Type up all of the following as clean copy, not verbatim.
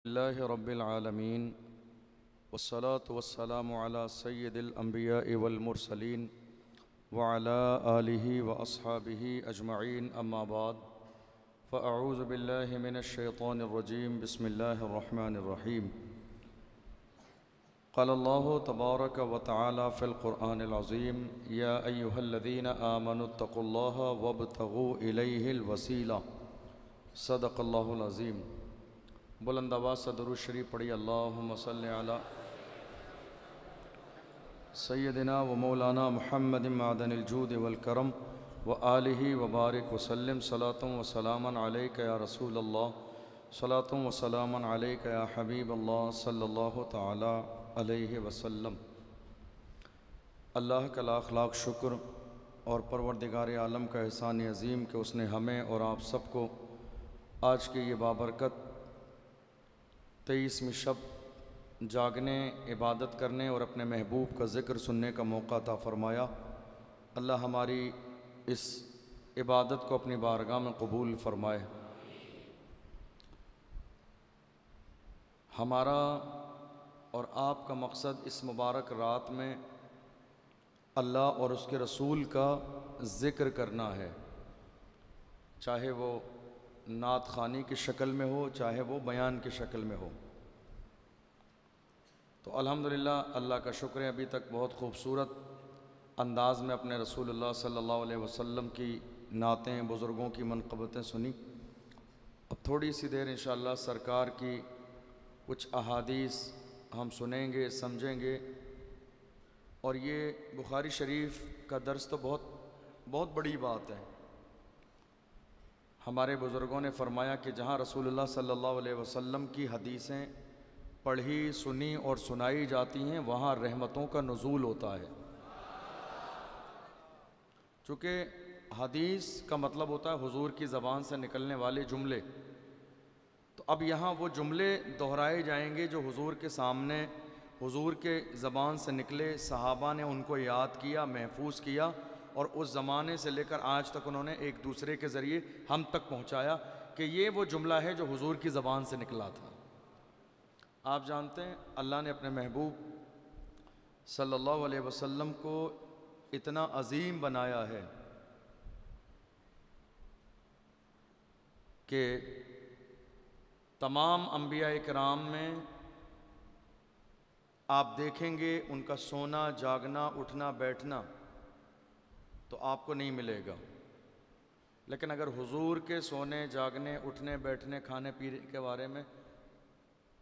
अल्लाह रब्बिल आलमीन वस्सलातु वस्सलामु अला सय्यिदिल अंबिया'i वल मुरसलीन व अला आलिहि व अस्हाबिहि अजमईन अम्मा बाद फ़अऊज़ु बिल्लाहि मिनश शैतानिर रजीम बिस्मिल्लाहिर रहमानिर रहीम क़ालल्लाहु तबारक व तआला फ़िल क़ुरआनिल अज़ीम या अय्युहल्लज़ीना आमनुत्तक़ुल्लाहा वब्तग़ू इलैहिल वसीला सदक़ल्लाहुल अज़ीम। बुलंद आवाज़ से दुरूद शरीफ पढ़ी। अल्लाहुम्मा सल्लि अला सय्यदिना व मौलाना मुहम्मदिन मादनिल जूद वल करम व आलिहि व बारिक वसल्लम सलातुम व सलामन अलैका या रसूल अल्लाह सलातुम व सलामन अलैका या हबीब अल्लाह सल्लल्लाहु तआला अलैहि वसल्लम। अल्लाह का लाख लाख शुक्र और परवरदिगार आलम का एहसान अज़ीम कि उसने हमें और आप सबको आज की ये बाबरकत 23वीं शब जागने, इबादत करने और अपने महबूब का ज़िक्र सुनने का मौका अता फ़रमाया। अल्लाह हमारी इस इबादत को अपनी बारगाह में कबूल फ़रमाए। हमारा और आपका मकसद इस मुबारक रात में अल्लाह और उसके रसूल का ज़िक्र करना है, चाहे वो नात ख़ानी की शक्ल में हो, चाहे वो बयान की शक्ल में हो। तो अल्हम्दुलिल्लाह अल्लाह का शुक्र है, अभी तक बहुत ख़ूबसूरत अंदाज़ में अपने रसूलुल्लाह सल्लल्लाहु अलैहि वसल्लम की नातें, बुज़ुर्गों की मनक़बतें सुनी। अब थोड़ी सी देर इंशाअल्लाह सरकार की कुछ अहादीस हम सुनेंगे, समझेंगे। और ये बुखारी शरीफ का दर्स तो बहुत बड़ी बात है। हमारे बुज़ुर्गों ने फ़रमाया कि जहाँ रसूलुल्लाह सल्लल्लाहु अलैहि वसल्लम की हदीसें पढ़ी, सुनी और सुनाई जाती हैं, वहाँ रहमतों का नुज़ूल होता है। चूँकि हदीस का मतलब होता है हुजूर की ज़बान से निकलने वाले जुमले, तो अब यहाँ वो जुमले दोहराए जाएंगे जो हुजूर के सामने, हुजूर के ज़बान से निकले, सहाबा ने उनको याद किया, महफूज किया और उस ज़माने से लेकर आज तक उन्होंने एक दूसरे के ज़रिए हम तक पहुँचाया कि ये वो जुमला है जो हुजूर की ज़बान से निकला था। आप जानते हैं अल्लाह ने अपने महबूब सल्लल्लाहु अलैहि वसल्लम को इतना अज़ीम बनाया है कि तमाम अंबिया इकराम में आप देखेंगे उनका सोना, जागना, उठना, बैठना तो आपको नहीं मिलेगा, लेकिन अगर हुजूर के सोने, जागने, उठने, बैठने, खाने पीने के बारे में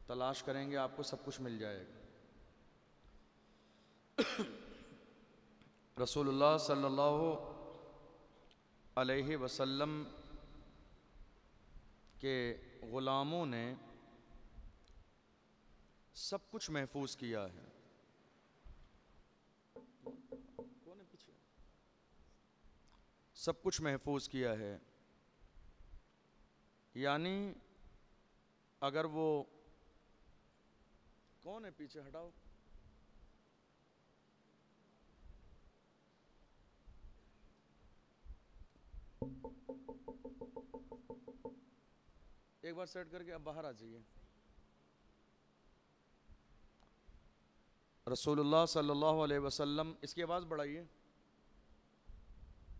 तलाश करेंगे आपको सब कुछ मिल जाएगा। रसूलुल्लाह सल्लल्लाहु अलैहि वसल्लम के ग़ुलामों ने सब कुछ महफूज किया है। कौन है पीछे? सब कुछ महफूज किया है, यानी अगर वो कौन है पीछे, हटाओ। एक बार सेट करके अब बाहर आ जाइए। रसूलुल्लाह सल्लल्लाहु अलैहि वसल्लम, इसकी आवाज़ बढ़ाइए,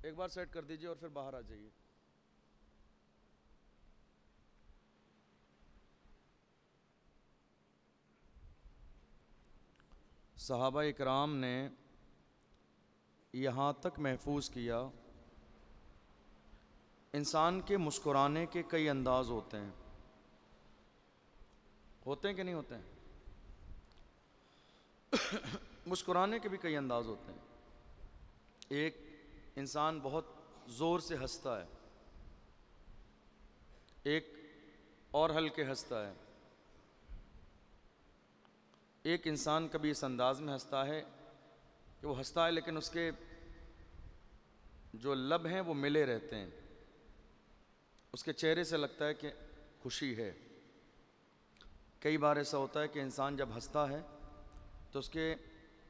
एक बार सेट कर दीजिए और फिर बाहर आ जाइए। सहाबा इकराम ने यहाँ तक महफूज किया, इंसान के मुस्कुराने के कई अंदाज़ होते हैं कि नहीं होते हैं? मुस्कुराने के भी कई अंदाज़ होते हैं। एक इंसान बहुत ज़ोर से हंसता है, एक और हल्के हंसता है, एक इंसान कभी इस अंदाज़ में हंसता है कि वो हंसता है लेकिन उसके जो लब हैं वो मिले रहते हैं, उसके चेहरे से लगता है कि खुशी है। कई बार ऐसा होता है कि इंसान जब हंसता है तो उसके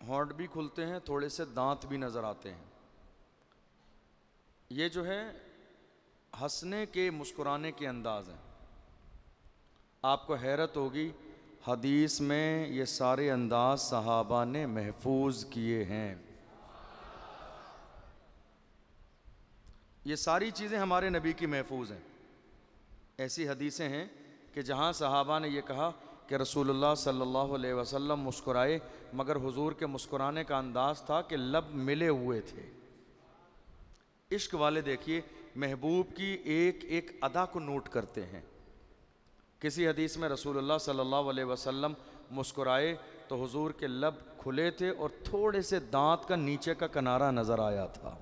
होंठ भी खुलते हैं, थोड़े से दांत भी नज़र आते हैं। ये जो है हंसने के, मुस्कुराने के अंदाज़ हैं। आपको हैरत होगी, हदीस में ये सारे अंदाज सहाबा ने महफूज किए हैं। ये सारी चीज़ें हमारे नबी की महफूज हैं। ऐसी हदीसें हैं कि जहाँ सहाबा ने ये कहा कि रसूलुल्लाह सल्लल्लाहु अलैहि वसल्लम मुस्कुराए, मगर हुजूर के मुस्कुराने का अंदाज़ था कि लब मिले हुए थे। इश्क वाले देखिए महबूब की एक एक अदा को नोट करते हैं। किसी हदीस में रसूलुल्लाह सल्लल्लाहु अलैहि वसल्लम मुस्कुराए तो हुजूर के लब खुले थे और थोड़े से दांत का नीचे का किनारा नज़र आया था।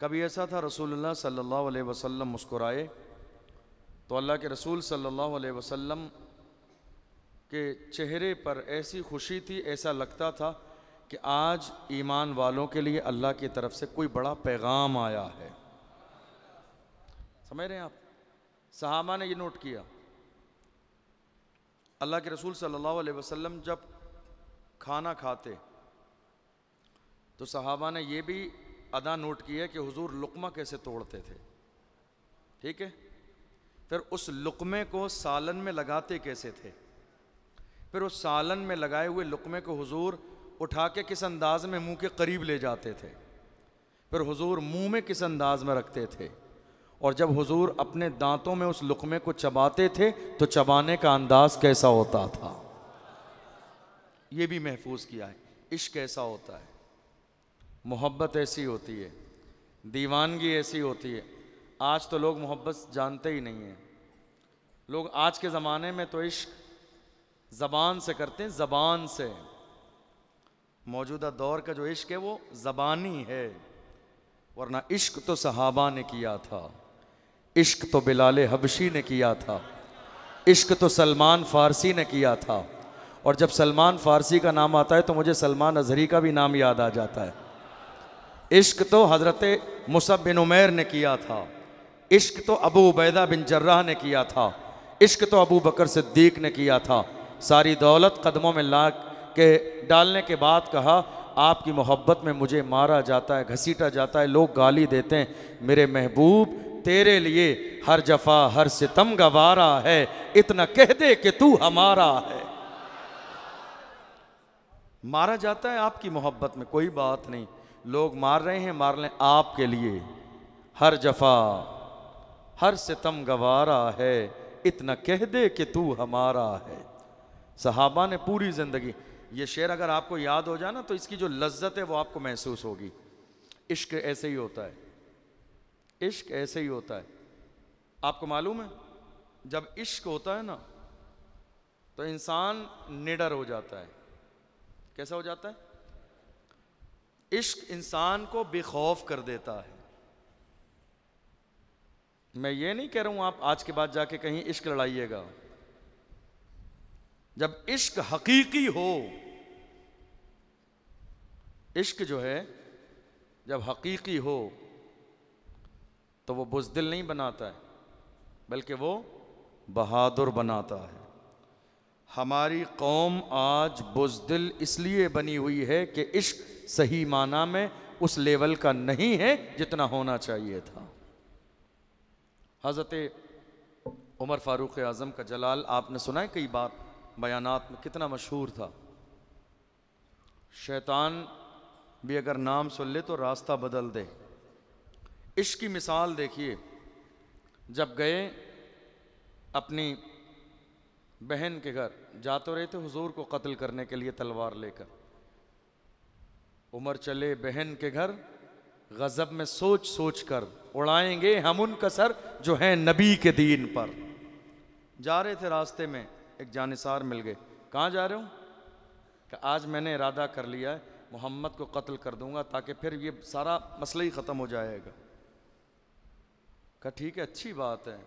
कभी ऐसा था रसूलुल्लाह सल्लल्लाहु अलैहि वसल्लम मुस्कुराए तो अल्लाह के रसूल सल्लल्लाहु अलैहि वसल्लम के चेहरे पर ऐसी खुशी थी, ऐसा लगता था कि आज ईमान वालों के लिए अल्लाह की तरफ से कोई बड़ा पैगाम आया है। समझ रहे हैं आप? सहाबा ने ये नोट किया। अल्लाह के रसूल सल्लल्लाहु अलैहि वसल्लम जब खाना खाते तो सहाबा ने ये भी अदा नोट किया कि हुजूर लुक़मा कैसे तोड़ते थे। ठीक है, फिर उस लुक़मे को सालन में लगाते कैसे थे, फिर उस सालन में लगाए हुए लुक़मे को हुजूर उठा के किस अंदाज में मुंह के करीब ले जाते थे, फिर हुजूर मुंह में किस अंदाज में रखते थे, और जब हुजूर अपने दांतों में उस लुक़मे को चबाते थे तो चबाने का अंदाज कैसा होता था, ये भी महफूज किया है। इश्क ऐसा होता है, मोहब्बत ऐसी होती है, दीवानगी ऐसी होती है। आज तो लोग मोहब्बत जानते ही नहीं हैं। लोग आज के ज़माने में तो इश्क ज़बान से करते हैं, ज़बान से। मौजूदा दौर का जो इश्क है वो ज़बानी है, वरना इश्क तो सहाबा ने किया था, इश्क तो बिलाल हबशी ने किया था, इश्क तो सलमान फ़ारसी ने किया था। और जब सलमान फ़ारसी का नाम आता है तो मुझे सलमान अज़हरी का भी नाम याद आ जाता है। इश्क तो हज़रत मुसअब बिन उमैर ने किया था, इश्क तो अबू उबैदा बिन जर्राह ने किया था, इश्क तो अबू बकर सिद्दीक़ ने किया था। सारी दौलत कदमों में ला के डालने के बाद कहा, आपकी मोहब्बत में मुझे मारा जाता है, घसीटा जाता है, लोग गाली देते हैं, मेरे महबूब तेरे लिए हर जफा हर सितम गवारा है, इतना कह दे कि तू हमारा है। मारा जाता है आपकी मोहब्बत में, कोई बात नहीं, लोग मार रहे हैं, मार लें आपके लिए, हर जफा हर सितम गवारा है, इतना कह दे कि तू हमारा है। सहाबा ने पूरी ज़िंदगी, ये शेर अगर आपको याद हो जाए ना तो इसकी जो लज्जत है वो आपको महसूस होगी। इश्क ऐसे ही होता है, इश्क ऐसे ही होता है। आपको मालूम है जब इश्क होता है ना तो इंसान निडर हो जाता है। कैसा हो जाता है? इश्क इंसान को बेखौफ कर देता है। मैं ये नहीं कह रहा हूं आप आज के बाद जाके कहीं इश्क लड़ाइएगा। जब इश्क हकीकी हो, इश्क जो है जब हकीकी हो तो वो बुज़दिल नहीं बनाता है, बल्कि वो बहादुर बनाता है। हमारी कौम आज बुज़दिल इसलिए बनी हुई है कि इश्क सही माना में उस लेवल का नहीं है जितना होना चाहिए था। हज़रत उमर फ़ारूक आज़म का जलाल आपने सुना है कई बार बयानात में, कितना मशहूर था। शैतान भी अगर नाम सुन ले तो रास्ता बदल दे। इश्क की मिसाल देखिए, जब गए अपनी बहन के घर, जा तो रहे थे हुजूर को कत्ल करने के लिए तलवार लेकर, उमर चले बहन के घर, गज़ब में सोच सोच कर उड़ाएंगे हम उनका सर जो है नबी के दीन पर। जा रहे थे, रास्ते में एक जानिसार मिल गए। कहाँ जा रहे हो? कि आज मैंने इरादा कर लिया है मोहम्मद को कत्ल कर दूंगा ताकि फिर ये सारा मसला ही ख़त्म हो जाएगा। कहा ठीक है, अच्छी बात है,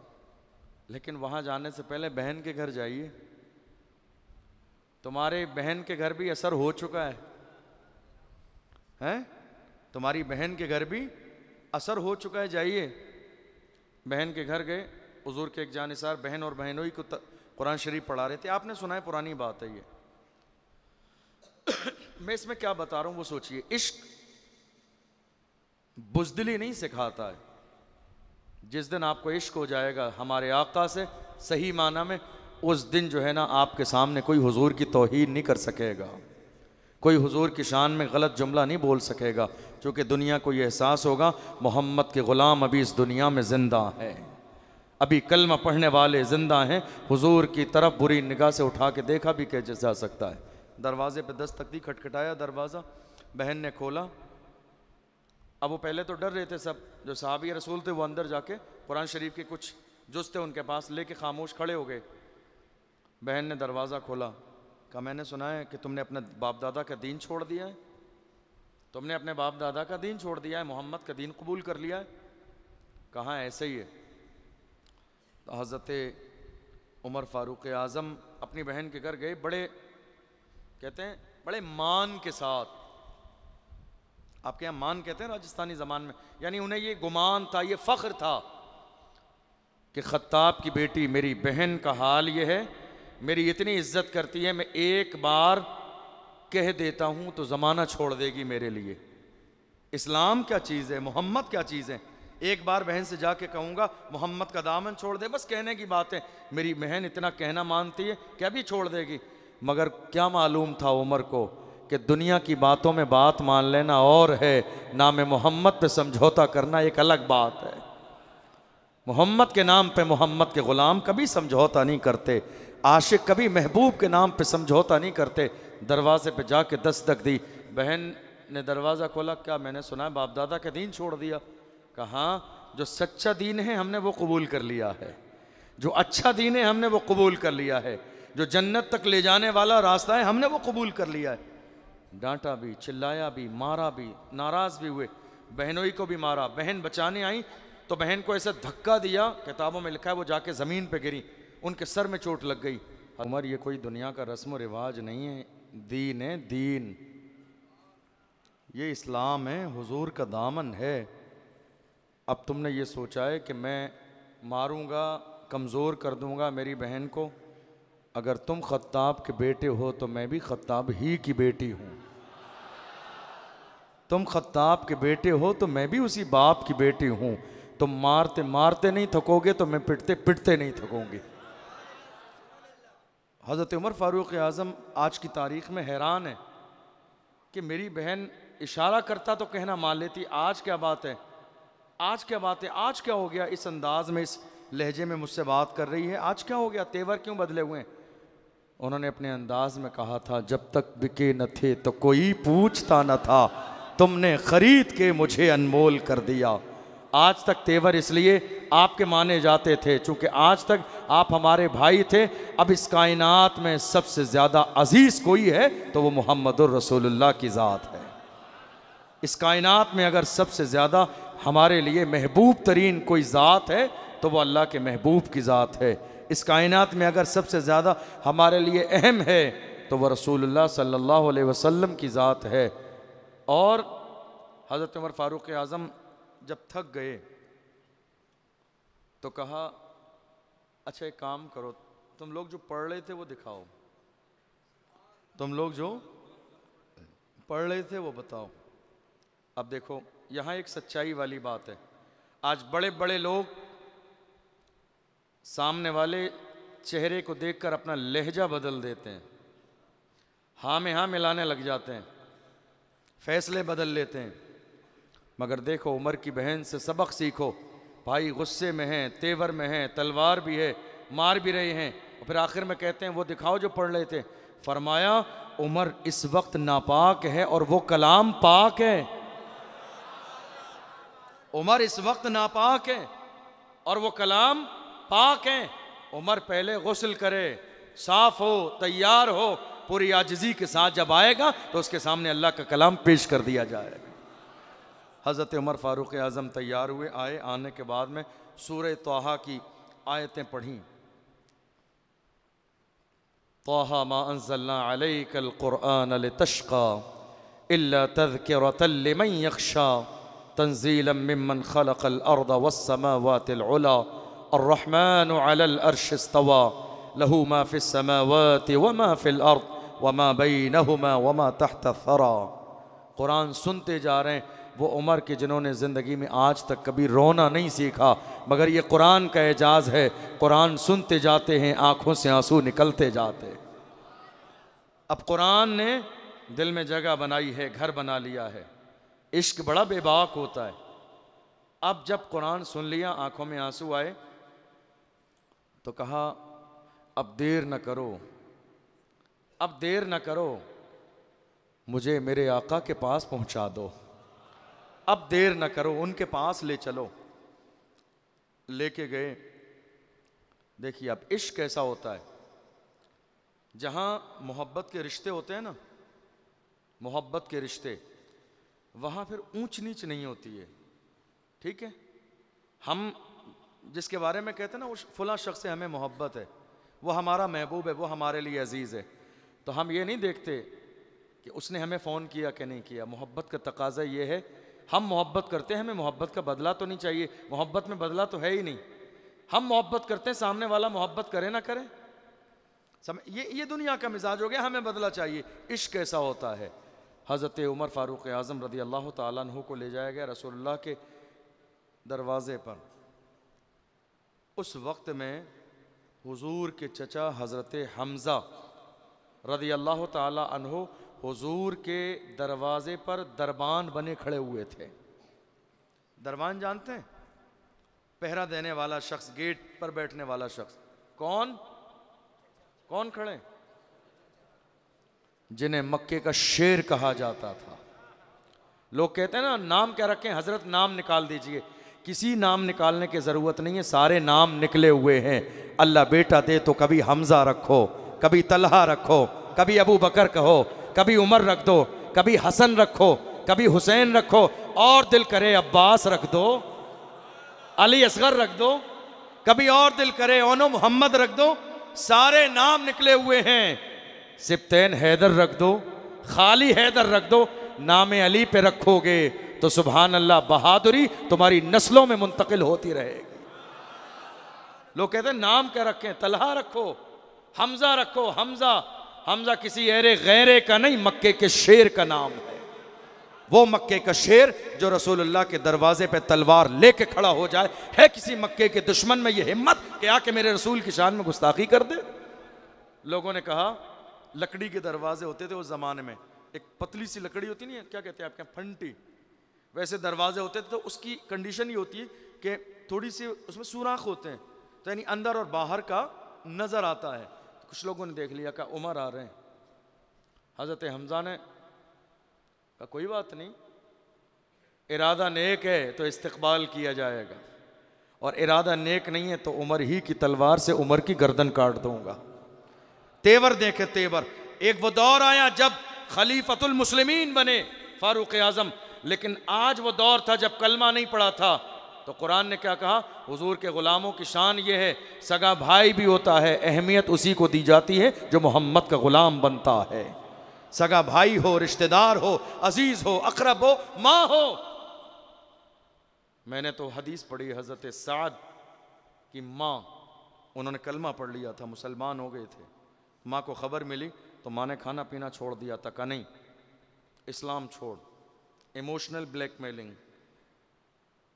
लेकिन वहाँ जाने से पहले बहन के घर जाइए। तुम्हारे बहन के घर भी असर हो चुका है, हैं? तुम्हारी बहन के घर भी असर हो चुका है, जाइए। बहन के घर गए, हुजूर के एक जानिसार बहन और बहनोई को कुरान शरीफ पढ़ा रहे थे। आपने सुना है, पुरानी बात है ये। मैं इसमें क्या बता रहा हूं वो सोचिए। इश्क बुज़दिली नहीं सिखाता है। जिस दिन आपको इश्क हो जाएगा हमारे आका से, सही माना में, उस दिन जो है ना आपके सामने कोई हुजूर की तौहीन नहीं कर सकेगा, कोई हुजूर की शान में गलत जुमला नहीं बोल सकेगा, क्योंकि दुनिया को ये एहसास होगा मोहम्मद के ग़ुलाम अभी इस दुनिया में ज़िंदा है, अभी कलमा पढ़ने वाले ज़िंदा हैं। हुजूर की तरफ बुरी निगाह से उठा के देखा भी कैसे जा सकता है। दरवाजे पे दस्तक दी, खटखटाया दरवाज़ा, बहन ने खोला। अब वो पहले तो डर रहे थे सब, जो सहाबी रसूल थे वो अंदर जाके कुरान शरीफ के कुछ जुज़ थे उनके पास लेके खामोश खड़े हो गए। बहन ने दरवाज़ा खोला, कहा मैंने सुना है कि तुमने अपने बाप दादा का दीन छोड़ दिया है, तुमने अपने बाप दादा का दीन छोड़ दिया है, मोहम्मद का दीन कबूल कर लिया है। कहाँ ऐसे ही है। तो हज़रत उमर फ़ारूक आज़म अपनी बहन के घर गए, बड़े कहते हैं बड़े मान के साथ, आपके यहाँ मान कहते हैं राजस्थानी ज़बान में, यानी उन्हें ये गुमान था, ये फ़ख्र था कि ख़त्ताब की बेटी मेरी बहन का हाल ये है, मेरी इतनी इज्जत करती है, मैं एक बार कह देता हूँ तो ज़माना छोड़ देगी मेरे लिए। इस्लाम क्या चीज़ है, मोहम्मद क्या चीज़ है। एक बार बहन से जाके कहूँगा मोहम्मद का दामन छोड़ दे, बस कहने की बात है, मेरी बहन इतना कहना मानती है क्या भी छोड़ देगी। मगर क्या मालूम था उमर को कि दुनिया की बातों में बात मान लेना और है, नाम मोहम्मद पे समझौता करना एक अलग बात है। मोहम्मद के नाम पे मोहम्मद के ग़ुलाम कभी समझौता नहीं करते, आशिक कभी महबूब के नाम पे समझौता नहीं करते। दरवाजे पे जाके दस्तक दी, बहन ने दरवाज़ा खोला, क्या मैंने सुना है बाप दादा का दीन छोड़ दिया। कहा जो सच्चा दीन है हमने वो कबूल कर लिया है, जो अच्छा दीन है हमने वो कबूल कर लिया है, जो जन्नत तक ले जाने वाला रास्ता है हमने वो कबूल कर लिया है। डांटा भी, चिल्लाया भी, मारा भी, नाराज़ भी हुए, बहनोई को भी मारा। बहन बचाने आई तो बहन को ऐसा धक्का दिया, किताबों में लिखा है वो जाके ज़मीन पे गिरी, उनके सर में चोट लग गई। उमर ये कोई दुनिया का रस्म व रिवाज नहीं है, दीन है दीन, ये इस्लाम है, हुजूर का दामन है। अब तुमने ये सोचा है कि मैं मारूंगा, कमज़ोर कर दूंगा मेरी बहन को। अगर तुम ख़त्ताब के बेटे हो तो मैं भी ख़त्ताब ही की बेटी हूँ, तुम ख़त्ताब के बेटे हो तो मैं भी उसी बाप की बेटी हूँ। तुम मारते मारते नहीं थकोगे तो मैं पिटते पिटते नहीं थकूंगी। हज़रत उमर फ़ारूक आज़म आज की तारीख़ में हैरान है कि मेरी बहन इशारा करता तो कहना मान लेती, आज क्या बात है, आज क्या बात है, आज क्या हो गया, इस अंदाज में इस लहजे में मुझसे बात कर रही है, आज क्या हो गया, तेवर क्यों बदले हुए हैं। उन्होंने अपने अंदाज में कहा था, जब तक बिके न थे तो कोई पूछता न था, तुमने ख़रीद के मुझे अनमोल कर दिया। आज तक तेवर इसलिए आपके माने जाते थे चूँकि आज तक आप हमारे भाई थे। अब इस कायनात में सबसे ज़्यादा अजीज़ कोई है तो वो मुहम्मदुर रसूलुल्लाह की ज़ात है। इस कायनात में अगर सबसे ज़्यादा हमारे लिए महबूब तरीन कोई ज़ात है तो वो अल्लाह के महबूब की ज़ात है। इस कायनात में अगर सबसे ज़्यादा हमारे लिए अहम है तो वह रसूलुल्लाह सल्लल्लाहु अलैहि वसल्लम की ज़ात है। और हज़रत उमर फ़ारूक आज़म जब थक गए तो कहा, अच्छा एक काम करो, तुम लोग जो पढ़ रहे थे वो दिखाओ, तुम लोग जो पढ़ रहे थे वो बताओ। अब देखो यहाँ एक सच्चाई वाली बात है, आज बड़े बड़े लोग सामने वाले चेहरे को देखकर अपना लहजा बदल देते हैं, हाँ में हाँ मिलाने लग जाते हैं, फैसले बदल लेते हैं। मगर देखो उमर की बहन से सबक सीखो, भाई गुस्से में हैं, तेवर में हैं, तलवार भी है, मार भी रहे हैं, और फिर आखिर में कहते हैं वो दिखाओ जो पढ़ रहे थे। फरमाया उमर इस वक्त नापाक है और वो कलाम पाक है। उमर इस वक्त नापाक है और वो कलाम पाक है। उमर पहले गुस्ल करे, साफ हो, तैयार हो, पूरी आजिज़ी के साथ जब आएगा तो उसके सामने अल्लाह का कलाम पेश कर दिया जाएगा। हज़रत उमर फ़ारूक आज़म तैयार हुए, आए, आने के बाद में सूरह तौहा की आयतें पढ़ीं। तौहा मा अंज़लना अलैकल क़ुरआन लितश्क़ा इल्ला तज़किरतन लिमन यख़शा तंज़ीलन मिम्मन ख़लक़ल अर्ज़ वस्समावातिल उला अर्रहमानु अलल अर्श इस्तवा लहू मा फ़िस समावाति व मा फ़िल अर्ज़ व मा बैनहुमा व मा तहत थरा। कुरान सुनते जा रहे हैं, वो उमर के जिन्होंने ज़िंदगी में आज तक कभी रोना नहीं सीखा, मगर ये कुरान का एजाज़ है। कुरान सुनते जाते हैं, आँखों से आंसू निकलते जाते। अब कुरान ने दिल में जगह बनाई है, घर बना लिया है। इश्क बड़ा बेबाक होता है। अब जब कुरान सुन लिया, आँखों में आंसू आए, तो कहा अब देर न करो, अब देर न करो, मुझे मेरे आका के पास पहुंचा दो। अब देर न करो, उनके पास ले चलो। लेके गए। देखिए अब इश्क कैसा होता है। जहां मोहब्बत के रिश्ते होते हैं ना, मोहब्बत के रिश्ते, वहां फिर ऊंच नीच नहीं होती है। ठीक है, हम जिसके बारे में कहते हैं ना उस फला शख्स से हमें मोहब्बत है, वो हमारा महबूब है, वो हमारे लिए अजीज़ है, तो हम ये नहीं देखते कि उसने हमें फ़ोन किया कि नहीं किया। मोहब्बत का तकाजा ये है, हम मोहब्बत करते हैं, हमें मोहब्बत का बदला तो नहीं चाहिए। मोहब्बत में बदला तो है ही नहीं। हम मोहब्बत करते हैं, सामने वाला मोहब्बत करे ना करे, ये दुनिया का मिजाज हो गया, हमें बदला चाहिए। इश्क कैसा होता है। हज़रत उमर फ़ारूक आज़म रज़ी अल्लाह तआला अन्हु को ले जाया गया रसूलुल्लाह के दरवाज़े पर। उस वक्त में हुजूर के चचा हज़रत हमज़ा रज़ी अल्लाह तआला अन्हु हुजूर के दरवाजे पर दरबान बने खड़े हुए थे। दरबान जानते हैं? पहरा देने वाला शख्स, गेट पर बैठने वाला शख्स। कौन कौन खड़े? जिन्हें मक्के का शेर कहा जाता था। लोग कहते हैं ना नाम क्या रखें, हजरत नाम निकाल दीजिए। किसी नाम निकालने की ज़रूरत नहीं है, सारे नाम निकले हुए हैं। अल्लाह बेटा दे तो कभी हमज़ा रखो, कभी तलहा रखो, कभी अबू बकर कहो, कभी उमर रख दो, कभी हसन रखो, कभी हुसैन रखो, और दिल करे अब्बास रख दो, अली असगर रख दो, कभी और दिल करे ओनो मोहम्मद रख दो। सारे नाम निकले हुए हैं। सिप्तैन हैदर रख दो, खाली हैदर रख दो, नाम अली पे रखोगे तो सुभान अल्लाह बहादुरी तुम्हारी नस्लों में मुंतकिल होती रहेगी। लोग कहते हैं नाम क्या रखें, तलहा रखो, हमजा रखो। हमजा हमजा किसी एरे गैरे का नहीं, मक्के के शेर का नाम है। वो मक्के का शेर जो रसूलुल्लाह के दरवाजे पे तलवार लेके खड़ा हो जाए। है किसी मक्के के दुश्मन में ये हिम्मत कि आके मेरे रसूल की शान में गुस्ताखी कर दे? लोगों ने कहा लकड़ी के दरवाजे होते थे उस जमाने में, एक पतली सी लकड़ी होती नहीं है, क्या कहते हैं आपके यहाँ, फंटी, वैसे दरवाजे होते थे। तो उसकी कंडीशन ये होती है कि थोड़ी सी उसमें सुराख होते हैं, तो यानी अंदर और बाहर का नजर आता है। तो कुछ लोगों ने देख लिया, कहा उमर आ रहे हैं। हजरत हमजा ने कहा कोई बात नहीं, इरादा नेक है तो इस्तकबाल किया जाएगा, और इरादा नेक नहीं है तो उमर ही की तलवार से उमर की गर्दन काट दूंगा। तेवर देखे तेवर। एक वो दौर आया जब खलीफतुल मुस्लिमीन बने फारूक आजम, लेकिन आज वो दौर था जब कलमा नहीं पड़ा था। तो कुरान ने क्या कहा, हुजूर के गुलामों की शान ये है, सगा भाई भी होता है, अहमियत उसी को दी जाती है जो मोहम्मद का गुलाम बनता है। सगा भाई हो, रिश्तेदार हो, अजीज हो, अकरब हो, माँ हो। मैंने तो हदीस पढ़ी, हजरत साद की माँ, उन्होंने कलमा पढ़ लिया था, मुसलमान हो गए थे। माँ को खबर मिली तो माँ ने खाना पीना छोड़ दिया था। कहा नहीं, इस्लाम छोड़, इमोशनल ब्लैकमेलिंग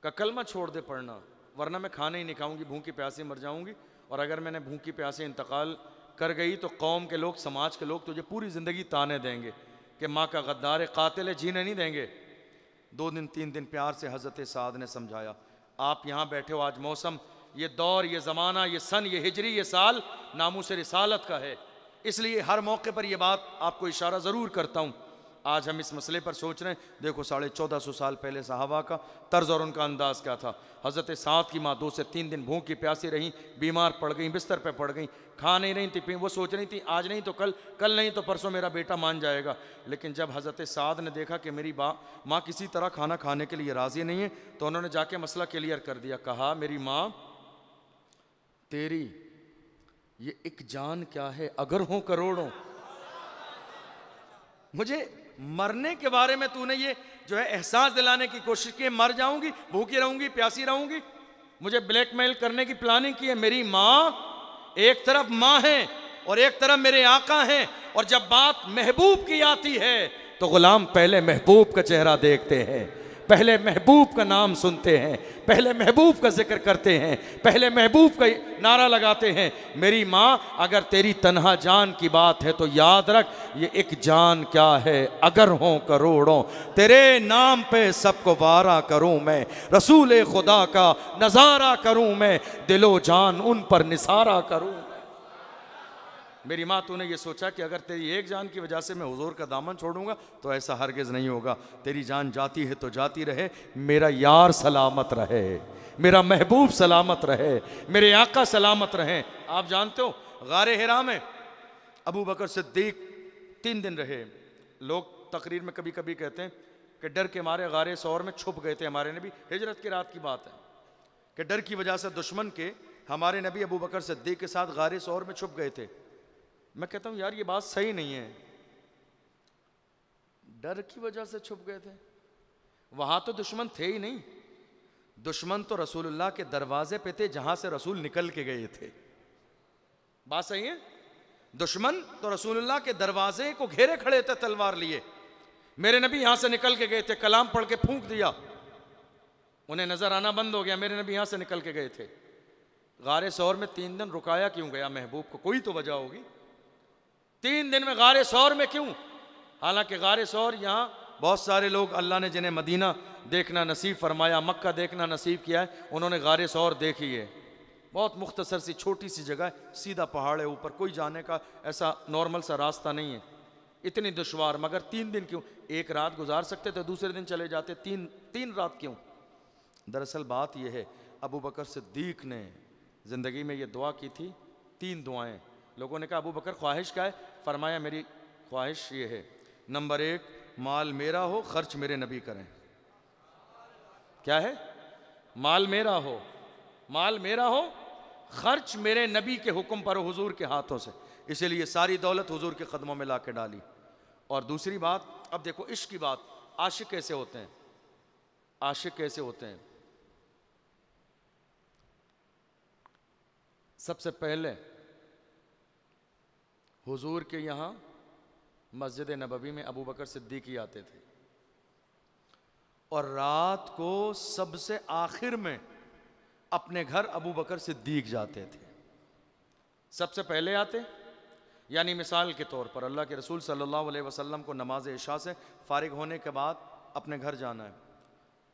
का कलमा छोड़ दे पढ़ना, वरना मैं खाना ही नहीं खाऊंगी, भूखी प्यासी मर जाऊंगी। और अगर मैंने भूखी प्यासी इंतकाल कर गई तो कौम के लोग, समाज के लोग तुझे पूरी ज़िंदगी ताने देंगे कि माँ का गद्दार कातिल है, जीने नहीं देंगे। 2 दिन 3 दिन प्यार से हज़रत साद ने समझाया, आप यहाँ बैठे हो, आज मौसम, ये दौर, ये ज़माना, ये सन, ये हिजरी, ये साल नामूस रिसालत का है, इसलिए हर मौके पर यह बात आपको इशारा ज़रूर करता हूँ। आज हम इस मसले पर सोच रहे हैं, देखो 1450 साल पहले सहाबा का तर्ज और उनका अंदाज़ क्या था। हज़रत साद की माँ 2 से 3 दिन भूखी प्यासी रहीं, बीमार पड़ गई, बिस्तर पे पड़ गई, खा नहीं रही थी, वो सोच रही थी आज नहीं तो कल, कल नहीं तो परसों मेरा बेटा मान जाएगा। लेकिन जब हज़रत साद ने देखा कि मेरी माँ किसी तरह खाना खाने के लिए राज़ी नहीं है, तो उन्होंने जाके मसला क्लियर कर दिया। कहा मेरी माँ, तेरी ये एक जान क्या है, अगर हों करोड़ों, मुझे मरने के बारे में तूने ये जो है एहसास दिलाने की कोशिश की, मर जाऊंगी, भूखी रहूंगी, प्यासी रहूंगी, मुझे ब्लैकमेल करने की प्लानिंग की है। मेरी माँ एक तरफ माँ है और एक तरफ मेरे आका हैं, और जब बात महबूब की आती है तो गुलाम पहले महबूब का चेहरा देखते हैं, पहले महबूब का नाम सुनते हैं, पहले महबूब का जिक्र करते हैं, पहले महबूब का नारा लगाते हैं। मेरी माँ, अगर तेरी तन्हा जान की बात है तो याद रख, ये एक जान क्या है अगर हों करोड़ों, तेरे नाम पे सबको वारा करूं मैं, रसूल खुदा का नज़ारा करूं मैं, दिलो जान उन पर निसारा करूं। मेरी माँ, तूने ये सोचा कि अगर तेरी एक जान की वजह से मैं हुजूर का दामन छोड़ूंगा? तो ऐसा हरगिज़ नहीं होगा। तेरी जान जाती है तो जाती रहे, मेरा यार सलामत रहे, मेरा महबूब सलामत रहे, मेरे आका सलामत रहें। आप जानते हो, गारे हिरा में अबू बकर सिद्दीक 3 दिन रहे। लोग तकरीर में कभी कभी कहते हैं कि डर के मारे गारे सौर में छुप गए थे हमारे नबी। हिजरत की रात की बात है कि डर की वजह से दुश्मन के हमारे नबी अबू बकर सिद्दीक के साथ गारे सौर में छुप गए थे। मैं कहता हूं यार, ये बात सही नहीं है। डर की वजह से छुप गए थे? वहां तो दुश्मन थे ही नहीं। दुश्मन तो रसूलुल्लाह के दरवाजे पे थे जहां से रसूल निकल के गए थे। बात सही है? दुश्मन तो रसूलुल्लाह के दरवाजे को घेरे खड़े थे तलवार लिए। मेरे नबी यहां से निकल के गए थे, कलाम पढ़ के फूंक दिया, उन्हें नजर आना बंद हो गया। मेरे नबी यहां से निकल के गए थे। गारे सौर में 3 दिन रुकाया क्यों गया महबूब को? कोई तो वजह होगी। 3 दिन में गारे सौर में क्यों? हालांकि गारे सौर यहाँ बहुत सारे लोग, अल्लाह ने जिन्हें मदीना देखना नसीब फरमाया, मक्का देखना नसीब किया है, उन्होंने गारे सौर देखी है। बहुत मुख्तसर सी छोटी सी जगह है, सीधा पहाड़ है ऊपर, कोई जाने का ऐसा नॉर्मल सा रास्ता नहीं है। इतनी दुश्वार, मगर 3 दिन क्यों? एक रात गुजार सकते थे, दूसरे दिन चले जाते। तीन रात क्यों? दरअसल बात यह है, अबू बकर सिद्दीक ने ज़िंदगी में ये दुआ की थी, 3 दुआएं। लोगों ने कहा अबू बकर ख्वाहिश क्या है? फरमाया मेरी ख्वाहिश ये है, नंबर 1, माल मेरा हो, खर्च मेरे नबी करें। क्या है? माल मेरा हो, माल मेरा हो, खर्च मेरे नबी के हुक्म पर हो, हुजूर के हाथों से। इसीलिए सारी दौलत हुजूर के कदमों में ला के डाली। और दूसरी बात, अब देखो इश्क की बात, आशिक कैसे होते हैं? आशिक कैसे होते हैं? सबसे पहले हुजूर के यहाँ मस्जिद नबवी में अबू बकर सिद्दीकी आते थे, और रात को सबसे आखिर में अपने घर अबू बकर सिद्दीक जाते थे। सबसे पहले आते, यानी मिसाल के तौर पर अल्लाह के रसूल सल्लल्लाहु अलैहि वसल्लम को नमाज इशा से फारिग होने के बाद अपने घर जाना है,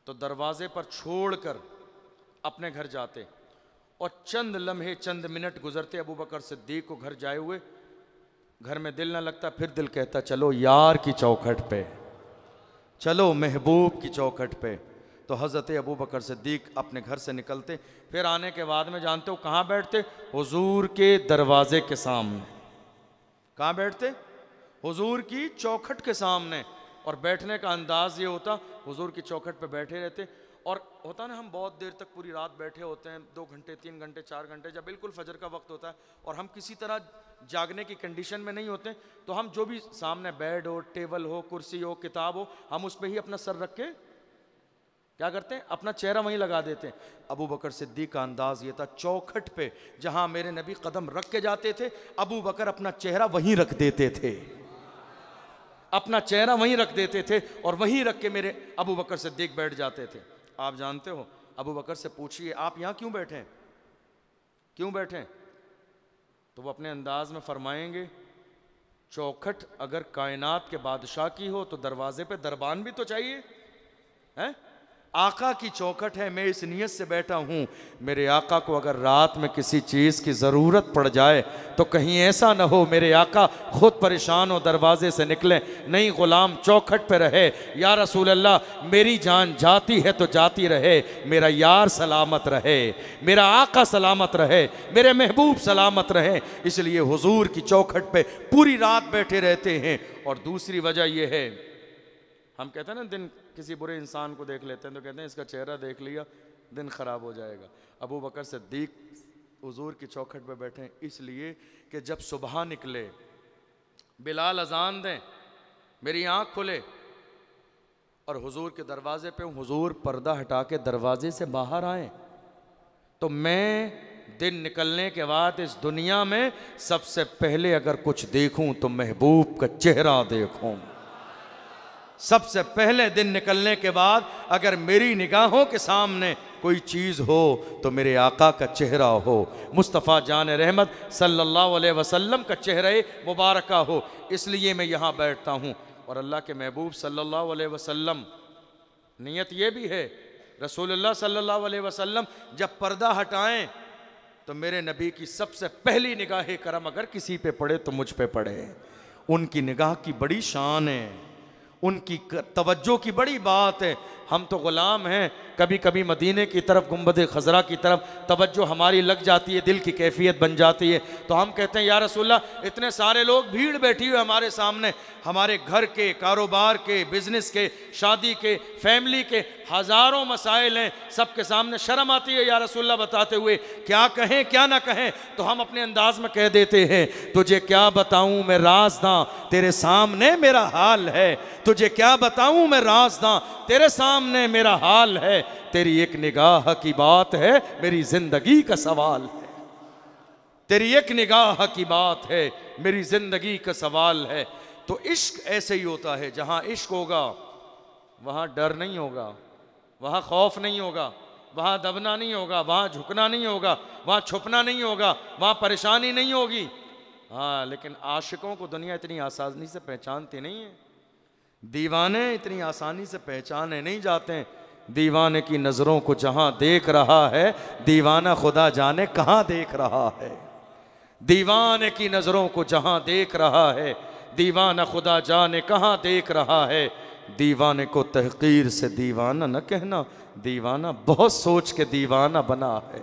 तो दरवाजे पर छोड़कर अपने घर जाते, और चंद लम्हे चंद मिनट गुजरते अबू बकर सिद्दीक को घर जाए हुए, घर में दिल ना लगता, फिर दिल कहता चलो यार की चौखट पे, चलो महबूब की चौखट पे। तो हज़रत अबू बकर सिद्दीक अपने घर से निकलते, फिर आने के बाद में जानते हो कहाँ बैठते? हुजूर के दरवाजे के सामने। कहाँ बैठते? हुजूर की चौखट के सामने। और बैठने का अंदाज ये होता, हुजूर की चौखट पे बैठे रहते। और होता ना, हम बहुत देर तक पूरी रात बैठे होते हैं, 2 घंटे 3 घंटे 4 घंटे, जब बिल्कुल फजर का वक्त होता है और हम किसी तरह जागने की कंडीशन में नहीं होते, तो हम जो भी सामने बेड हो, टेबल हो, कुर्सी हो, किताब हो, हम उस पर ही अपना सर रख के क्या करते हैं? अपना चेहरा वहीं लगा देते हैं। अबू बकर सिद्दीक का अंदाज ये था, चौखट पे जहां मेरे नबी कदम रख के जाते थे, अबू बकर अपना चेहरा वहीं रख देते थे, अपना चेहरा वहीं रख देते थे, और वहीं रख के मेरे अबू बकर सिद्दीक बैठ जाते थे। आप जानते हो, अबू बकर से पूछिए आप यहाँ क्यों बैठे, क्यों बैठे? तो वो अपने अंदाज में फरमाएंगे, चौखट अगर कायनात के बादशाह की हो तो दरवाजे पे दरबान भी तो चाहिए, हैं? आका की चौखट है, मैं इस नियत से बैठा हूँ, मेरे आका को अगर रात में किसी चीज़ की ज़रूरत पड़ जाए तो कहीं ऐसा ना हो मेरे आका खुद परेशान हो दरवाजे से निकले, नहीं ग़ुलाम चौखट पे रहे, या रसूल अल्लाह मेरी जान जाती है तो जाती रहे, मेरा यार सलामत रहे, मेरा आका सलामत रहे, मेरे महबूब सलामत रहे। इसलिए हुजूर की चौखट पे पूरी रात बैठे रहते हैं। और दूसरी वजह यह है, हम कहते हैं ना, दिन किसी बुरे इंसान को देख लेते हैं तो कहते हैं इसका चेहरा देख लिया दिन ख़राब हो जाएगा। अबू बकर सिद्दीक हुजूर की चौखट पे बैठे हैं इसलिए कि जब सुबह निकले, बिलाल अजान दें, मेरी आँख खुले और हुजूर के दरवाजे पे हुजूर पर्दा हटा के दरवाजे से बाहर आए, तो मैं दिन निकलने के बाद इस दुनिया में सबसे पहले अगर कुछ देखूं तो महबूब का चेहरा देखूं, सबसे पहले दिन निकलने के बाद अगर मेरी निगाहों के सामने कोई चीज़ हो तो मेरे आका का चेहरा हो, मुस्तफ़ा जान रहमत सल्लल्लाहु अलैहि वसल्लम का चेहरा मुबारक हो, इसलिए मैं यहाँ बैठता हूँ। और अल्लाह के महबूब सल्लल्लाहु अलैहि वसल्लम, नियत ये भी है, रसूलुल्लाह सल्लल्लाहु अलैहि वसल्लम जब पर्दा हटाएं तो मेरे नबी की सबसे पहली निगाह करम अगर किसी पे पड़े तो मुझ पे पड़े। उनकी निगाह की बड़ी शान है, उनकी तवज्जो की बड़ी बात है। हम तो ग़ुलाम हैं, कभी कभी मदीने की तरफ, गुंबद खजरा की तरफ तवज्जो हमारी लग जाती है, दिल की कैफियत बन जाती है, तो हम कहते हैं या रसूलल्लाह इतने सारे लोग, भीड़ बैठी हुई हमारे सामने, हमारे घर के, कारोबार के, बिजनेस के, शादी के, फैमिली के हज़ारों मसाइल हैं, सबके सामने शर्म आती है या रसूलल्लाह बताते हुए, क्या कहें क्या ना कहें। तो हम अपने अंदाज में कह देते हैं, तुझे क्या बताऊं मैं राज़दां, तेरे सामने मेरा हाल है। तुझे क्या बताऊं मैं राज़दां, तेरे सामने मेरा हाल है। तेरी एक निगाह की बात है, मेरी जिंदगी का सवाल है। तेरी एक निगाह की बात है, मेरी जिंदगी का सवाल है। तो इश्क ऐसे ही होता है, जहां इश्क होगा वहां डर नहीं होगा, वहां खौफ नहीं होगा, वहां दबना नहीं होगा, वहां झुकना नहीं होगा, वहां छुपना नहीं होगा, वहां परेशानी नहीं होगी। हाँ, लेकिन आशिकों को दुनिया इतनी आसानी से पहचानती नहीं है, दीवाने इतनी आसानी से पहचाने नहीं जाते। दीवाने की नज़रों को जहां देख रहा है, दीवाना खुदा जाने कहां देख रहा है। दीवाने की नज़रों को जहां देख रहा है, दीवाना खुदा जाने कहां देख रहा है। दीवाने को तहकीर से दीवाना न कहना, दीवाना बहुत सोच के दीवाना बना है।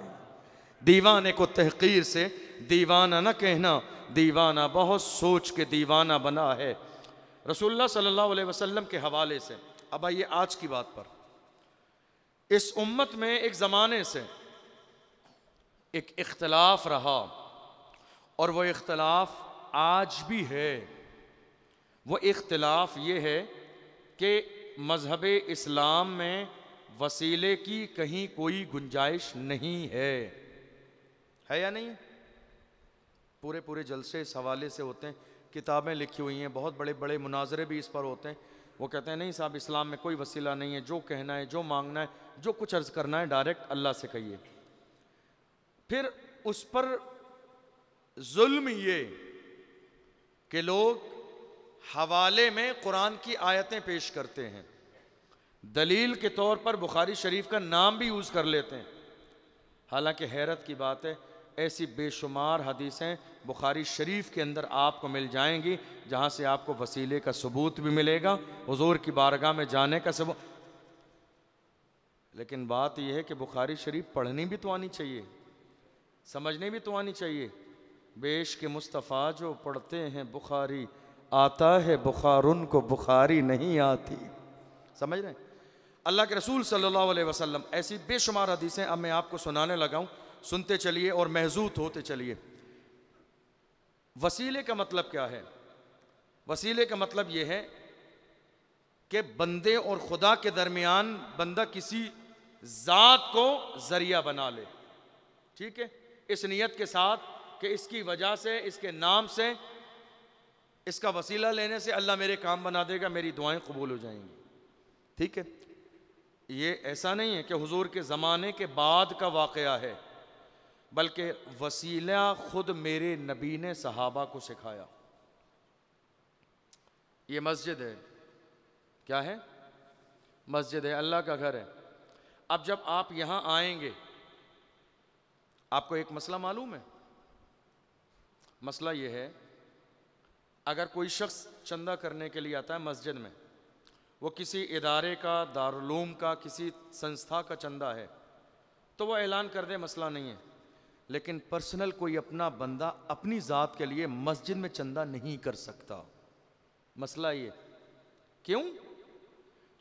दीवाने को तहकीर से दीवाना न कहना, दीवाना बहुत सोच के दीवाना बना है। रसूलुल्लाह सल्लल्लाहु अलैहि वसल्लम के हवाले से अब आइए आज की बात पर। इस उम्मत में एक ज़माने से एक इख्तलाफ रहा और वो इख्तलाफ आज भी है। वो इख्तलाफ ये है कि मज़हब इस्लाम में वसीले की कहीं कोई गुंजाइश नहीं है या नहीं? पूरे पूरे जलसे इस हवाले से होते हैं, किताबें लिखी हुई हैं, बहुत बड़े बड़े मुनाजरे भी इस पर होते हैं। वो कहते हैं नहीं साहब, इस्लाम में कोई वसीला नहीं है, जो कहना है, जो मांगना है, जो कुछ अर्ज़ करना है डायरेक्ट अल्लाह से कहिए। फिर उस पर जुल्म ये कि लोग हवाले में कुरान की आयतें पेश करते हैं, दलील के तौर पर बुखारी शरीफ का नाम भी यूज़ कर लेते हैं। हालांकि हैरत की बात है, ऐसी बेशुमार हदीसें बुखारी शरीफ के अंदर आपको मिल जाएंगी जहाँ से आपको वसीले का सबूत भी मिलेगा, हुजूर की बारगाह में जाने का सबूत। लेकिन बात यह है कि बुखारी शरीफ पढ़नी भी तो आनी चाहिए, समझनी भी तो आनी चाहिए। बेश के मुस्तफ़ा जो पढ़ते हैं बुखारी, आता है बुखार उनको बुखारी नहीं आती। समझ रहे हैं? अल्लाह के रसूल सल्लल्लाहु अलैहि वसल्लम ऐसी बेशुमार हदीसें अब मैं आपको सुनाने लगा हूँ, सुनते चलिए और महजूत होते चलिए। वसीले का मतलब क्या है? वसीले का मतलब यह है कि बंदे और खुदा के दरमियान बंदा किसी ज़ात को ज़रिया बना ले, ठीक है, इस नियत के साथ कि इसकी वजह से, इसके नाम से, इसका वसीला लेने से अल्लाह मेरे काम बना देगा, मेरी दुआएं कबूल हो जाएंगी। ठीक है, ये ऐसा नहीं है कि हुजूर के ज़माने के बाद का वाक़या है, बल्कि वसीला खुद मेरे नबी ने सहाबा को सिखाया। ये मस्जिद है, क्या है? मस्जिद है, अल्लाह का घर है। अब जब आप यहाँ आएंगे, आपको एक मसला मालूम है? मसला ये है, अगर कोई शख्स चंदा करने के लिए आता है मस्जिद में, वो किसी इदारे का, दारुलूम का, किसी संस्था का चंदा है, तो वो ऐलान कर दे, मसला नहीं है। लेकिन पर्सनल कोई अपना बंदा अपनी ज़ात के लिए मस्जिद में चंदा नहीं कर सकता। मसला ये क्यों?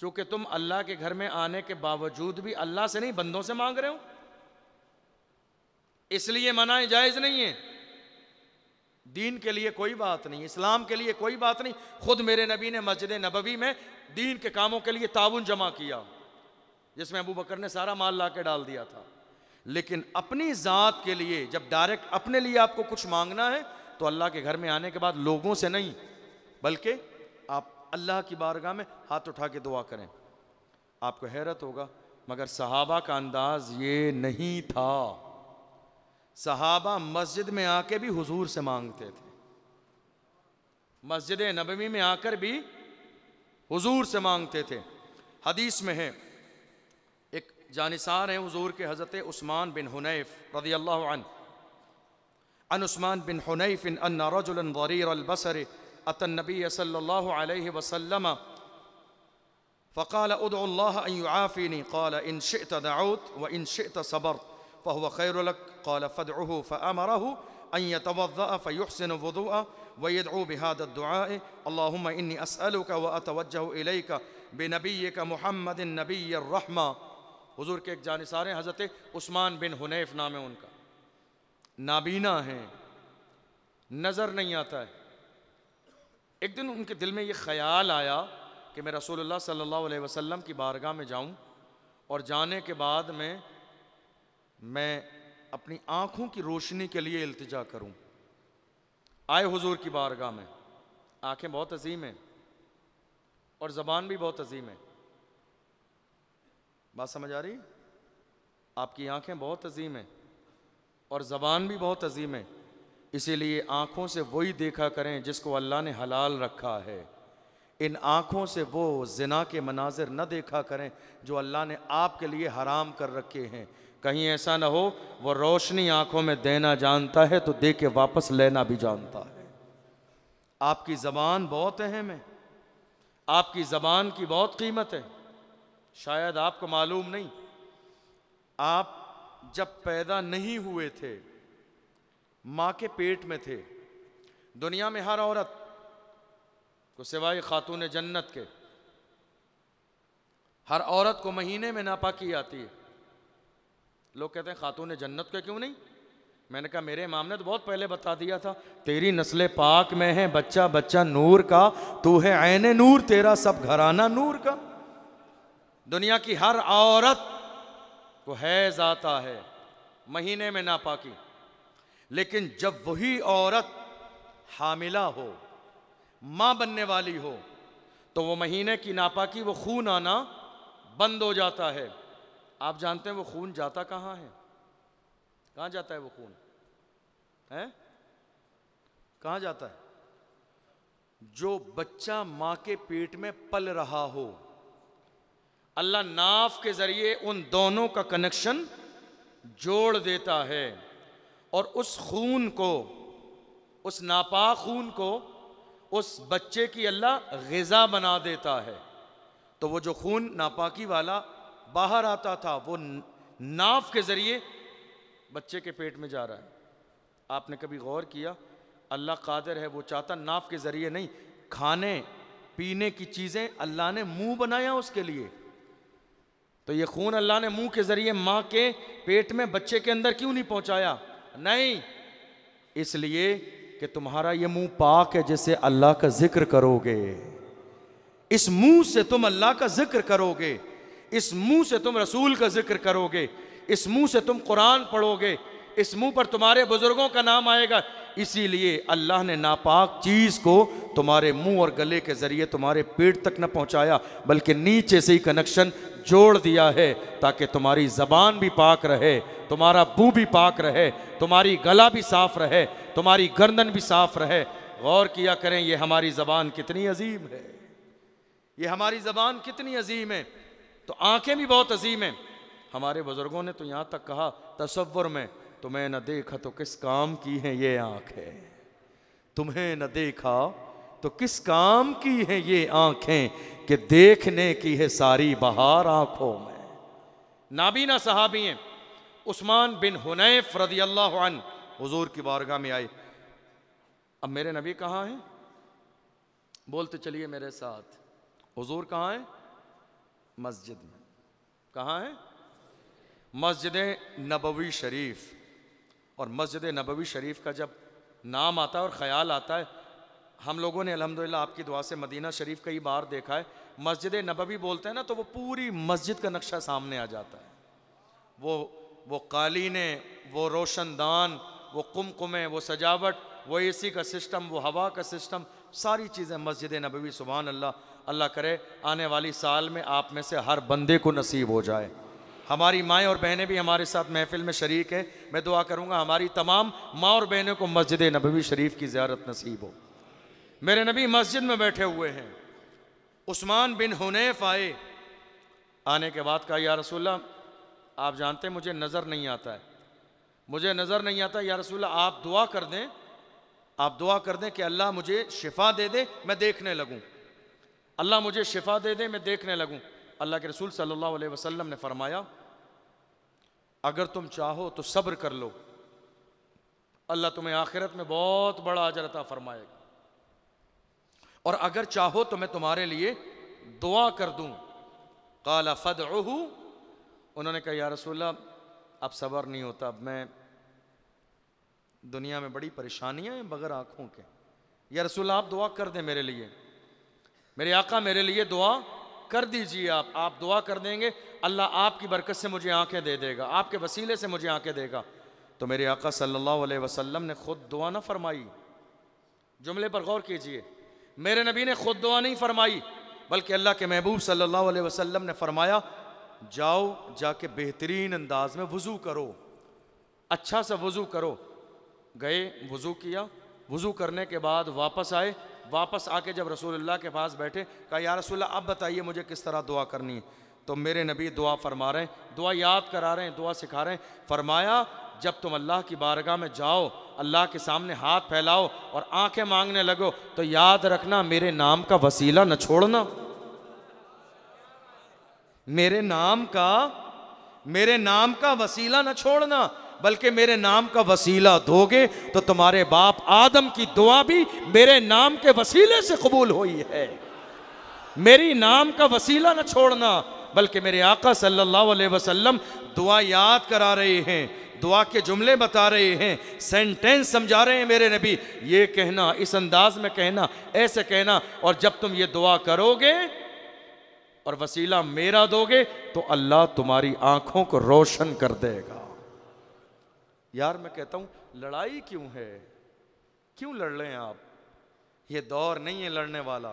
चूँकि तुम अल्लाह के घर में आने के बावजूद भी अल्लाह से नहीं, बंदों से मांग रहे हो, इसलिए मनाए जायज़ नहीं है। दीन के लिए कोई बात नहीं, इस्लाम के लिए कोई बात नहीं। खुद मेरे नबी ने मस्जिद नबवी में दीन के कामों के लिए ताउन जमा किया, जिसमें अबू बकर ने सारा माल ला के डाल दिया था। लेकिन अपनी ज़ात के लिए जब डायरेक्ट अपने लिए आपको कुछ मांगना है, तो अल्लाह के घर में आने के बाद लोगों से नहीं, बल्कि आप अल्लाह की बारगाह में हाथ उठा के दुआ करें। आपको हैरत होगा, मगर सहाबा का अंदाज ये नहीं था। सहाबा मस्जिद में आके भी हुजूर से मांगते थे, मस्जिद नबवी में आकर भी हुजूर से मांगते थे। हदीस में है, एक जानिसार हैं हुजूर के, हज़रत उस्मान बिन हुनैफ रज़ियल्लाहु अन्हु, अन उस्मान बिन हुनैफ अन्ना रजुलन ज़रीर अल-बसर अतन नबी सल्लल्लाहु अलैहि वसल्लम फ़क़ाल उदउ अल्लाह अन युआफ़िनी क़ाल इन शिअत दअउत व इन शिअत सबरत फ़हुव खैरु लक क़ाल फ़दउहु फ़अमरहु अन यतवद्दअ फ़युहसिन वुदुअ व यदउ बिहादा दुआए अल्लाहुम्मा इन्नी अस्अलुका व अतवज्जहु इलैका बिनबिय्यिका मुहम्मदिन नबिय्यर रहमा। हुजूर के एक जानिसार हैं, हज़रत उस्मान बिन हुनैफ नाम है उनका, नाबीना हैं, नज़र नहीं आता है। एक दिन उनके दिल में ये ख्याल आया कि मैं रसूलुल्लाह सल्लल्लाहु अलैहि वसल्लम की बारगाह में जाऊं और जाने के बाद में मैं अपनी आँखों की रोशनी के लिए इल्तिजा करूं। आए हुजूर की बारगाह में, आँखें बहुत अजीम हैं और ज़बान भी बहुत अजीम है। बात समझ आ रही? आपकी आँखें बहुत अजीम हैं और ज़बान भी बहुत अजीम है, इसीलिए आँखों से वही देखा करें जिसको अल्लाह ने हलाल रखा है। इन आँखों से वो ज़िना के मनाजिर न देखा करें जो अल्लाह ने आपके लिए हराम कर रखे हैं। कहीं ऐसा ना हो वो रोशनी आँखों में देना जानता है तो दे के वापस लेना भी जानता है। आपकी ज़बान बहुत अहम है, आपकी ज़बान की बहुत कीमत है। शायद आपको मालूम नहीं, आप जब पैदा नहीं हुए थे, माँ के पेट में थे, दुनिया में हर औरत को सिवाय खातून जन्नत के, हर औरत को महीने में नापाकी आती है। लोग कहते हैं खातून जन्नत के क्यों नहीं? मैंने कहा मेरे इमाम ने तो बहुत पहले बता दिया था, तेरी नस्ल पाक में है बच्चा बच्चा नूर का, तू है ऐने नूर, तेरा सब घराना नूर का। दुनिया की हर औरत को हैज़ आता है, महीने में नापाकी, लेकिन जब वही औरत हामिला हो, माँ बनने वाली हो, तो वो महीने की नापाकी, वो खून आना बंद हो जाता है। आप जानते हैं वो खून जाता कहाँ है? कहाँ जाता है वो खून? है कहाँ जाता है? जो बच्चा माँ के पेट में पल रहा हो, अल्लाह नाफ के जरिए उन दोनों का कनेक्शन जोड़ देता है और उस खून को, उस नापाक खून को उस बच्चे की अल्लाह ग़िज़ा बना देता है। तो वो जो खून नापाकी वाला बाहर आता था वो नाफ के ज़रिए बच्चे के पेट में जा रहा है। आपने कभी गौर किया? अल्लाह कादिर है, वो चाहता नाफ के ज़रिए नहीं, खाने पीने की चीज़ें अल्लाह ने मुंह बनाया उसके लिए। तो ये खून अल्लाह ने मुंह के ज़रिए माँ के पेट में बच्चे के अंदर क्यों नहीं पहुँचाया? नहीं, इसलिए कि तुम्हारा ये मुंह पाक है जिससे अल्लाह का जिक्र करोगे, इस मुंह से तुम अल्लाह का जिक्र करोगे, इस मुंह से तुम रसूल का जिक्र करोगे, इस मुंह से तुम कुरान पढ़ोगे, इस मुंह पर तुम्हारे बुजुर्गों का नाम आएगा। इसीलिए अल्लाह ने नापाक चीज़ को तुम्हारे मुंह और गले के ज़रिए तुम्हारे पेट तक न पहुंचाया, बल्कि नीचे से ही कनेक्शन जोड़ दिया है ताकि तुम्हारी ज़बान भी पाक रहे, तुम्हारा मुंह भी पाक रहे, तुम्हारी गला भी साफ रहे, तुम्हारी गर्दन भी साफ रहे। गौर किया करें, ये हमारी ज़बान कितनी अजीम है, ये हमारी ज़बान कितनी अजीम है। तो आंखें भी बहुत अजीम हैं। हमारे बुजुर्गों ने तो यहाँ तक कहा, तसव्वुर में तुम्हें न देखा तो किस काम की है ये आंखें, तुम्हें न देखा तो किस काम की है ये आंखें, कि देखने की है सारी बहार आंखों में। नाबीना सहाबी हैं, उस्मान बिन हुनैफ रज़ियल्लाहु अन्हु हुजूर की बारगाह में आए। अब मेरे नबी कहाँ हैं? बोलते चलिए मेरे साथ, हुजूर कहाँ हैं? मस्जिद में। कहाँ है? मस्जिद नबवी शरीफ। और मस्जिद नबवी शरीफ का जब नाम आता है और ख़याल आता है, हम लोगों ने अल्हम्दुलिल्लाह आपकी दुआ से मदीना शरीफ कई बार देखा है, मस्जिद नबवी बोलते हैं ना तो वो पूरी मस्जिद का नक्शा सामने आ जाता है। वो कालीने, वो रोशनदान, वो कुमकुमे, वो सजावट, वो एसी का सिस्टम, वो हवा का सिस्टम, सारी चीज़ें मस्जिद नबवी। सुभान अल्लाह। अल्लाह करे आने वाली साल में आप में से हर बंदे को नसीब हो जाए। हमारी माएँ और बहनें भी हमारे साथ महफिल में शरीक है। मैं दुआ करूँगा हमारी तमाम माँ और बहनों को मस्जिद नबवी शरीफ की ज़ियारत नसीब हो। मेरे नबी मस्जिद में बैठे हुए हैं। उस्मान बिन हुनैफ आए। आने के बाद कहा, या रसूलल्लाह, आप जानते हैं मुझे नज़र नहीं आता है, मुझे नज़र नहीं आता। या रसूलल्लाह, आप दुआ कर दें, आप दुआ कर दें कि अल्लाह मुझे शिफा दे दे, मैं देखने लगूं। अल्लाह मुझे शिफा दे दे, मैं देखने लगूं। अल्लाह के रसूल सल्लल्लाहु अलैहि वसल्लम ने फरमाया, अगर तुम चाहो तो सब्र कर लो, अल्लाह तुम्हें आखिरत में बहुत बड़ा अजर अता फरमाएगा, और अगर चाहो तो मैं तुम्हारे लिए दुआ कर दूं। काला फदउहु, उन्होंने कहा, या रसूलल्लाह, अब सब्र नहीं होता, अब मैं दुनिया में बड़ी परेशानियां हैं बगैर आंखों के। या रसूलल्लाह, आप दुआ कर दें मेरे लिए, मेरे आका मेरे लिए दुआ कर दीजिए। आप दुआ कर देंगे, अल्लाह आपकी बरकत से मुझे आंखें दे देगा, आपके वसीले से मुझे आंखें देगा। तो मेरे आका सल्लल्लाहु अलैहि वसल्लम ने खुद दुआ ना फरमाई। जुमले पर गौर कीजिए, मेरे नबी ने खुद दुआ नहीं फरमाई, बल्कि अल्लाह के महबूब सल्लल्लाहु अलैहि वसल्लम ने फरमाया, जाओ जाके बेहतरीन अंदाज में वज़ू करो, अच्छा सा वज़ू करो। गए, वज़ू किया, वज़ू करने के बाद वापस आए। वापस आके जब रसूलुल्लाह के पास बैठे, कहा, या रसूलल्लाह, अब बताइए मुझे किस तरह दुआ करनी है। तो मेरे नबी दुआ फरमा रहे हैं, दुआ याद करा रहे हैं, दुआ सिखा रहे हैं। फरमाया, जब तुम अल्लाह की बारगाह में जाओ, अल्लाह के सामने हाथ फैलाओ और आंखें मांगने लगो, तो याद रखना मेरे नाम का वसीला न छोड़ना। मेरे नाम का वसीला न छोड़ना, बल्कि मेरे नाम का वसीला दोगे तो तुम्हारे बाप आदम की दुआ भी मेरे नाम के वसीले से कबूल हुई है। मेरी नाम का वसीला न छोड़ना, बल्कि मेरे आका सल्लल्लाहु अलैहि वसल्लम दुआ याद करा रहे हैं, दुआ के जुमले बता रहे हैं, सेंटेंस समझा रहे हैं मेरे नबी। ये कहना, इस अंदाज में कहना, ऐसे कहना, और जब तुम ये दुआ करोगे और वसीला मेरा दोगे तो अल्लाह तुम्हारी आंखों को रोशन कर देगा। यार मैं कहता हूं, लड़ाई क्यों है? क्यों लड़ रहे हैं आप? ये दौर नहीं है लड़ने वाला,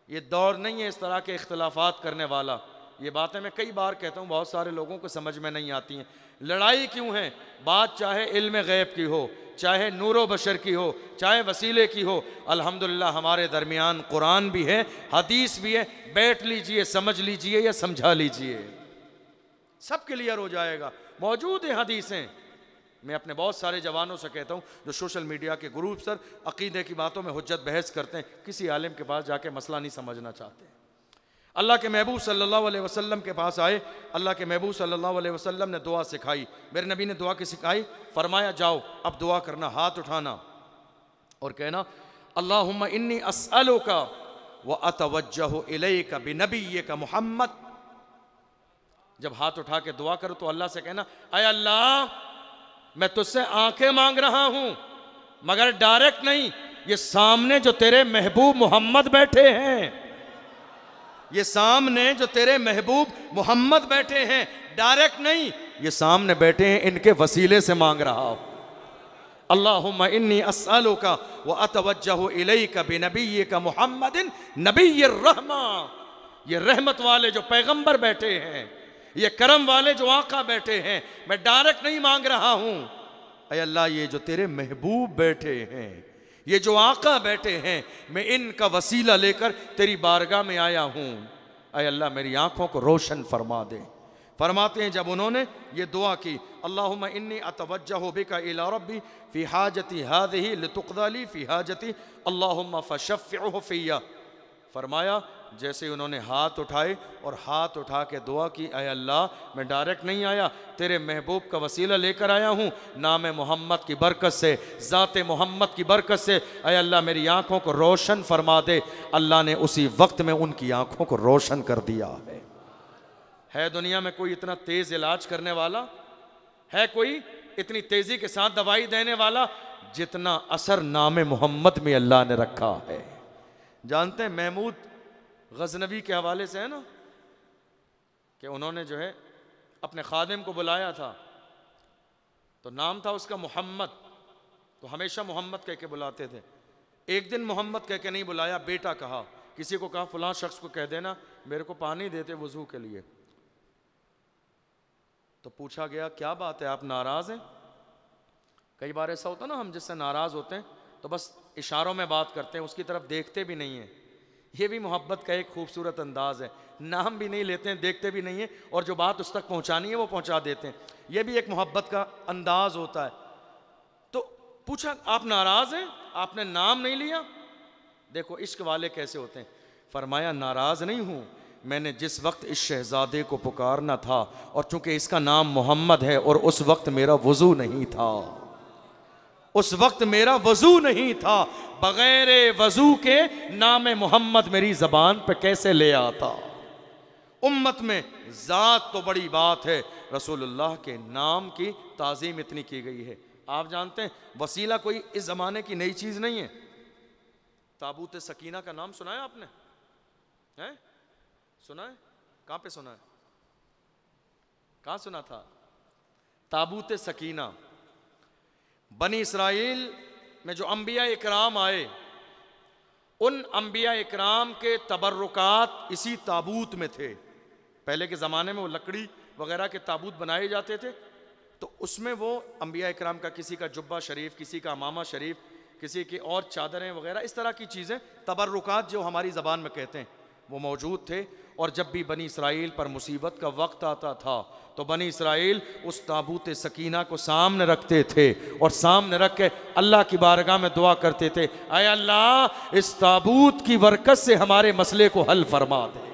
ये दौर नहीं है इस तरह के इख्तिलाफात करने वाला। ये बातें मैं कई बार कहता हूं, बहुत सारे लोगों को समझ में नहीं आती हैं। लड़ाई क्यों है? बात चाहे इल्म गैब की हो, चाहे नूरो बशर की हो, चाहे वसीले की हो। अल्हम्दुलिल्लाह हमारे दरमियान कुरान भी है, हदीस भी है। बैठ लीजिए, समझ लीजिए या समझा लीजिए, सब क्लियर हो जाएगा। मौजूद है हदीसें। मैं अपने बहुत सारे जवानों से कहता हूँ जो सोशल मीडिया के ग्रुप पर अकीदे की बातों में हुज्जत बहस करते हैं, किसी आलिम के पास जाके मसला नहीं समझना चाहते। अल्लाह के महबूब सल्लल्लाहु अलैहि वसल्लम के पास आए, अल्लाह के महबूब सल्लल्लाहु अलैहि वसल्लम ने दुआ सिखाई। मेरे नबी ने दुआ की सिखाई, फरमाया, जाओ अब दुआ करना, हाथ उठाना और कहना, अल्लाहुम्मा इन्नी अस्अलुका व अतवज्जहु इलैका बिनबिय्यिका मुहम्मद। जब हाथ उठा के दुआ करो तो अल्लाह से कहना, अय अल्लाह, मैं तुझसे आंखें मांग रहा हूं, मगर डायरेक्ट नहीं। ये सामने जो तेरे महबूब मोहम्मद बैठे हैं, ये सामने जो तेरे महबूब मोहम्मद बैठे हैं, डायरेक्ट नहीं, ये सामने बैठे हैं, इनके वसीले से मांग रहा हूं। अल्लाहुम्मा इन्नी अस्अलुका व अतवज्जहु इलैका बिनबिय्यिका मुहम्मदिन नबिय्यिर रहमा। ये रहमत वाले जो पैगंबर बैठे हैं, ये करम वाले जो आका बैठे हैं, मैं डायरेक्ट नहीं मांग रहा हूं। अय अल्लाह, ये जो तेरे महबूब बैठे हैं, ये जो आका बैठे हैं, मैं इनका वसीला लेकर तेरी बारगाह में आया हूं। अय अल्लाह, मेरी आंखों को रोशन फरमा दे। फरमाते हैं जब उन्होंने ये दुआ की, अल्लाहुम्मा इन्नी अतवज्जहु बिका इला रब्बी फी हाजती हादिही लितुक़दा ली फी हाजती अल्लाहुम्मा फशफ़िअहु फ़िय्या। फरमाया, जैसे उन्होंने हाथ उठाए और हाथ उठा के दुआ की, अय अल्लाह, मैं डायरेक्ट नहीं आया, तेरे महबूब का वसीला लेकर आया हूँ, नाम मोहम्मद की बरकत से, ज़ात मोहम्मद की बरकत से, अय अल्लाह, मेरी आँखों को रोशन फरमा दे। अल्लाह ने उसी वक्त में उनकी आँखों को रोशन कर दिया है दुनिया में कोई इतना तेज़ इलाज करने वाला है? कोई इतनी तेज़ी के साथ दवाई देने वाला? जितना असर नाम मोहम्मद में अल्लाह ने रखा है। जानते हैं महमूद गजनवी के हवाले से है ना, कि उन्होंने जो है अपने खादिम को बुलाया था, तो नाम था उसका मोहम्मद। तो तो हमेशा मोहम्मद कह के बुलाते थे। एक दिन मोहम्मद कह के नहीं बुलाया, बेटा कहा, किसी को कहा फलां शख्स को कह देना मेरे को पानी देते वजू के लिए। तो पूछा गया क्या बात है, आप नाराज़ हैं? कई बार ऐसा होता ना, हम जिससे नाराज़ होते हैं तो बस इशारों में बात करते हैं, उसकी तरफ देखते भी नहीं हैं। ये भी मोहब्बत का एक खूबसूरत अंदाज़ है, नाम भी नहीं लेते हैं, देखते भी नहीं हैं, और जो बात उस तक पहुंचानी है वो पहुंचा देते हैं। ये भी एक मोहब्बत का अंदाज़ होता है। तो पूछा आप नाराज़ हैं, आपने नाम नहीं लिया। देखो इश्क वाले कैसे होते हैं। फरमाया नाराज़ नहीं हूँ, मैंने जिस वक्त इस शहजादे को पुकारना था, और चूंकि इसका नाम मोहम्मद है और उस वक्त मेरा वज़ू नहीं था, उस वक्त मेरा वज़ू नहीं था, बगैर वज़ू के नाम मोहम्मद मेरी ज़बान पे कैसे ले आता। उम्मत में ज़ात तो बड़ी बात है, रसूलुल्लाह के नाम की ताज़ीम इतनी की गई है। आप जानते हैं वसीला कोई इस ज़माने की नई चीज़ नहीं है। ताबूत सकीना का नाम सुना है आपने? हैं? सुना है? कहाँ पे सुना है? कहाँ सुना था? ताबूत सकीना। बनी इसराइल में जो अंबिया इकराम आए, उन अंबिया इकराम के तबर्रुकात इसी ताबूत में थे। पहले के ज़माने में वो लकड़ी वगैरह के ताबूत बनाए जाते थे, तो उसमें वो अंबिया इकराम का किसी का जुब्बा शरीफ, किसी का अमामा शरीफ, किसी की और चादरें वगैरह, इस तरह की चीज़ें, तबर्रुकात जो हमारी ज़बान में कहते हैं, वो मौजूद थे। और जब भी बनी इसराइल पर मुसीबत का वक्त आता था तो बनी इसराइल उस ताबूत सकीना को सामने रखते थे और सामने रख के अल्लाह की बारगाह में दुआ करते थे, ऐ अल्लाह इस ताबूत की बरकत से हमारे मसले को हल फरमा दे,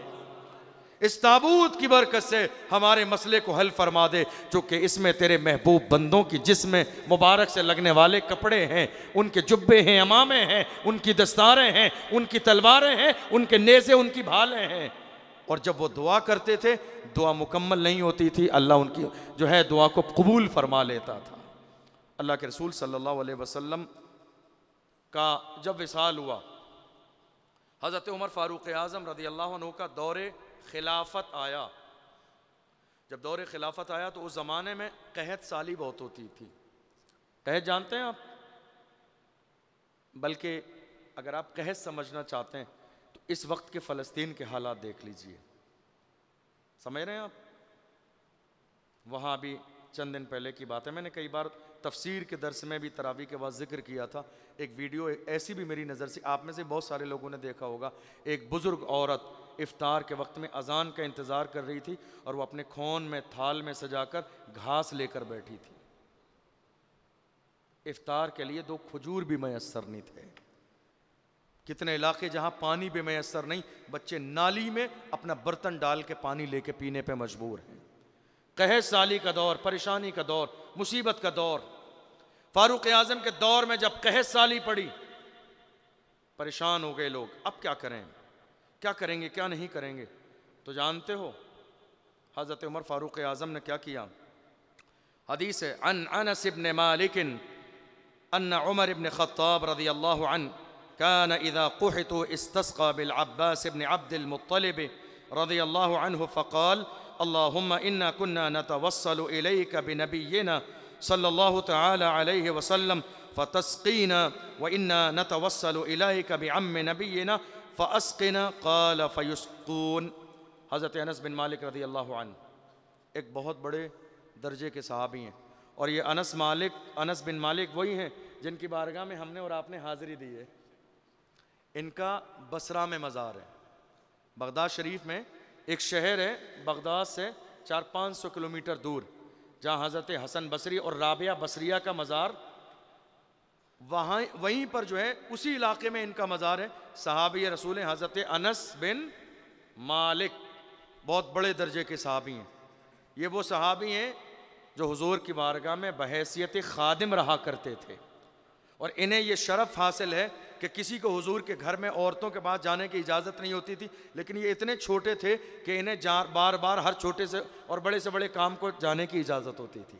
इस ताबूत की बरकत से हमारे मसले को हल फरमा दे, चूँकि इसमें तेरे महबूब बंदों की जिस्म मुबारक से लगने वाले कपड़े हैं, उनके जुब्बे हैं, अमामे हैं, उनकी दस्तारें हैं, उनकी तलवारें हैं, उनके नेज़े, उनकी भालें हैं। और जब वो दुआ करते थे, दुआ मुकम्मल नहीं होती थी, अल्लाह उनकी जो है दुआ को कबूल फरमा लेता था। अल्लाह के रसूल सल्लल्लाहु अलैहि वसल्लम का जब विसाल हुआ, हज़रत उमर फ़ारूक़ आज़म रज़ी अल्लाह अन्हु का दौरे खिलाफत आया। जब दौरे खिलाफत आया तो उस ज़माने में कहत साली बहुत होती थी। कहत जानते हैं आप? बल्कि अगर आप कहत समझना चाहते हैं तो इस वक्त के फ़लस्तीन के हालात देख लीजिए। समझ रहे हैं आप? वहाँ भी चंद दिन पहले की बात है, मैंने कई बार तफसीर के दर्स में भी तरावी के बाद जिक्र किया था। एक वीडियो ऐसी भी मेरी नज़र से, आप में से बहुत सारे लोगों ने देखा होगा, एक बुज़ुर्ग औरत इफ्तार के वक्त में अजान का इंतज़ार कर रही थी और वो अपने खोन में थाल में सजाकर घास लेकर बैठी थी। इफ्तार के लिए 2 खजूर भी मैसर नहीं थे। कितने इलाके जहाँ पानी भी मैसर नहीं, बच्चे नाली में अपना बर्तन डाल के पानी लेके पीने पे मजबूर हैं। कहत साली का दौर, परेशानी का दौर, मुसीबत का दौर। फारूक आज़म के दौर में जब कहत साली पड़ी, परेशान हो गए लोग, अब क्या करें, क्या करेंगे, क्या नहीं करेंगे। तो जानते हो हज़रत उमर फ़ारूक आज़म ने क्या किया? हदीस है अन अनस इब्न मालिक अन्न उमर इब्न ख़त्ताब रज़ियल्लाहु अन्हु कान इज़ा क़ुहितु इस्तस्क़ा बिल अब्बास इब्न अब्दिल मुत्तलिब रज़ियल्लाहु अन्हु फ़क़ाल अल्लाहुम्मा इन्ना कुन्ना नतवस्सलु इलैका बिनबिय्यिना सल्लल्लाहु तआला अलैहि वसल्लम फ़तस्क़ीना व इन्ना नतवस्सलु इलैका बिअम्मि नबिय्यिना फ़अस्क़िना क़ाल फ़युस्क़ून। हज़रत अनस बिन मालिक रज़ियल्लाहु अन्हु एक बहुत बड़े दर्जे के सहाबी हैं, और ये अनस बिन मालिक वही हैं जिनकी बारगाह में हमने और आपने हाज़िरी दी है। इनका बसरा में मज़ार है। बगदाद शरीफ में एक शहर है, बगदाद से 400-500 किलोमीटर दूर, जहाँ हज़रत हसन बसरी और राबिया बसरिया का मज़ार, वहीं पर जो है उसी इलाके में इनका मज़ार है। सहाबी रसूल हज़रत अनस बिन मालिक, बहुत बड़े दर्जे के सहाबी हैं। ये वो सहाबी हैं जो हुजूर की बारगाह में बहैसियत खादिम रहा करते थे, और इन्हें ये शरफ़ हासिल है कि किसी को हुजूर के घर में औरतों के पास जाने की इजाज़त नहीं होती थी, लेकिन ये इतने छोटे थे कि इन्हें बार बार हर छोटे से और बड़े से बड़े काम को जाने की इजाज़त होती थी।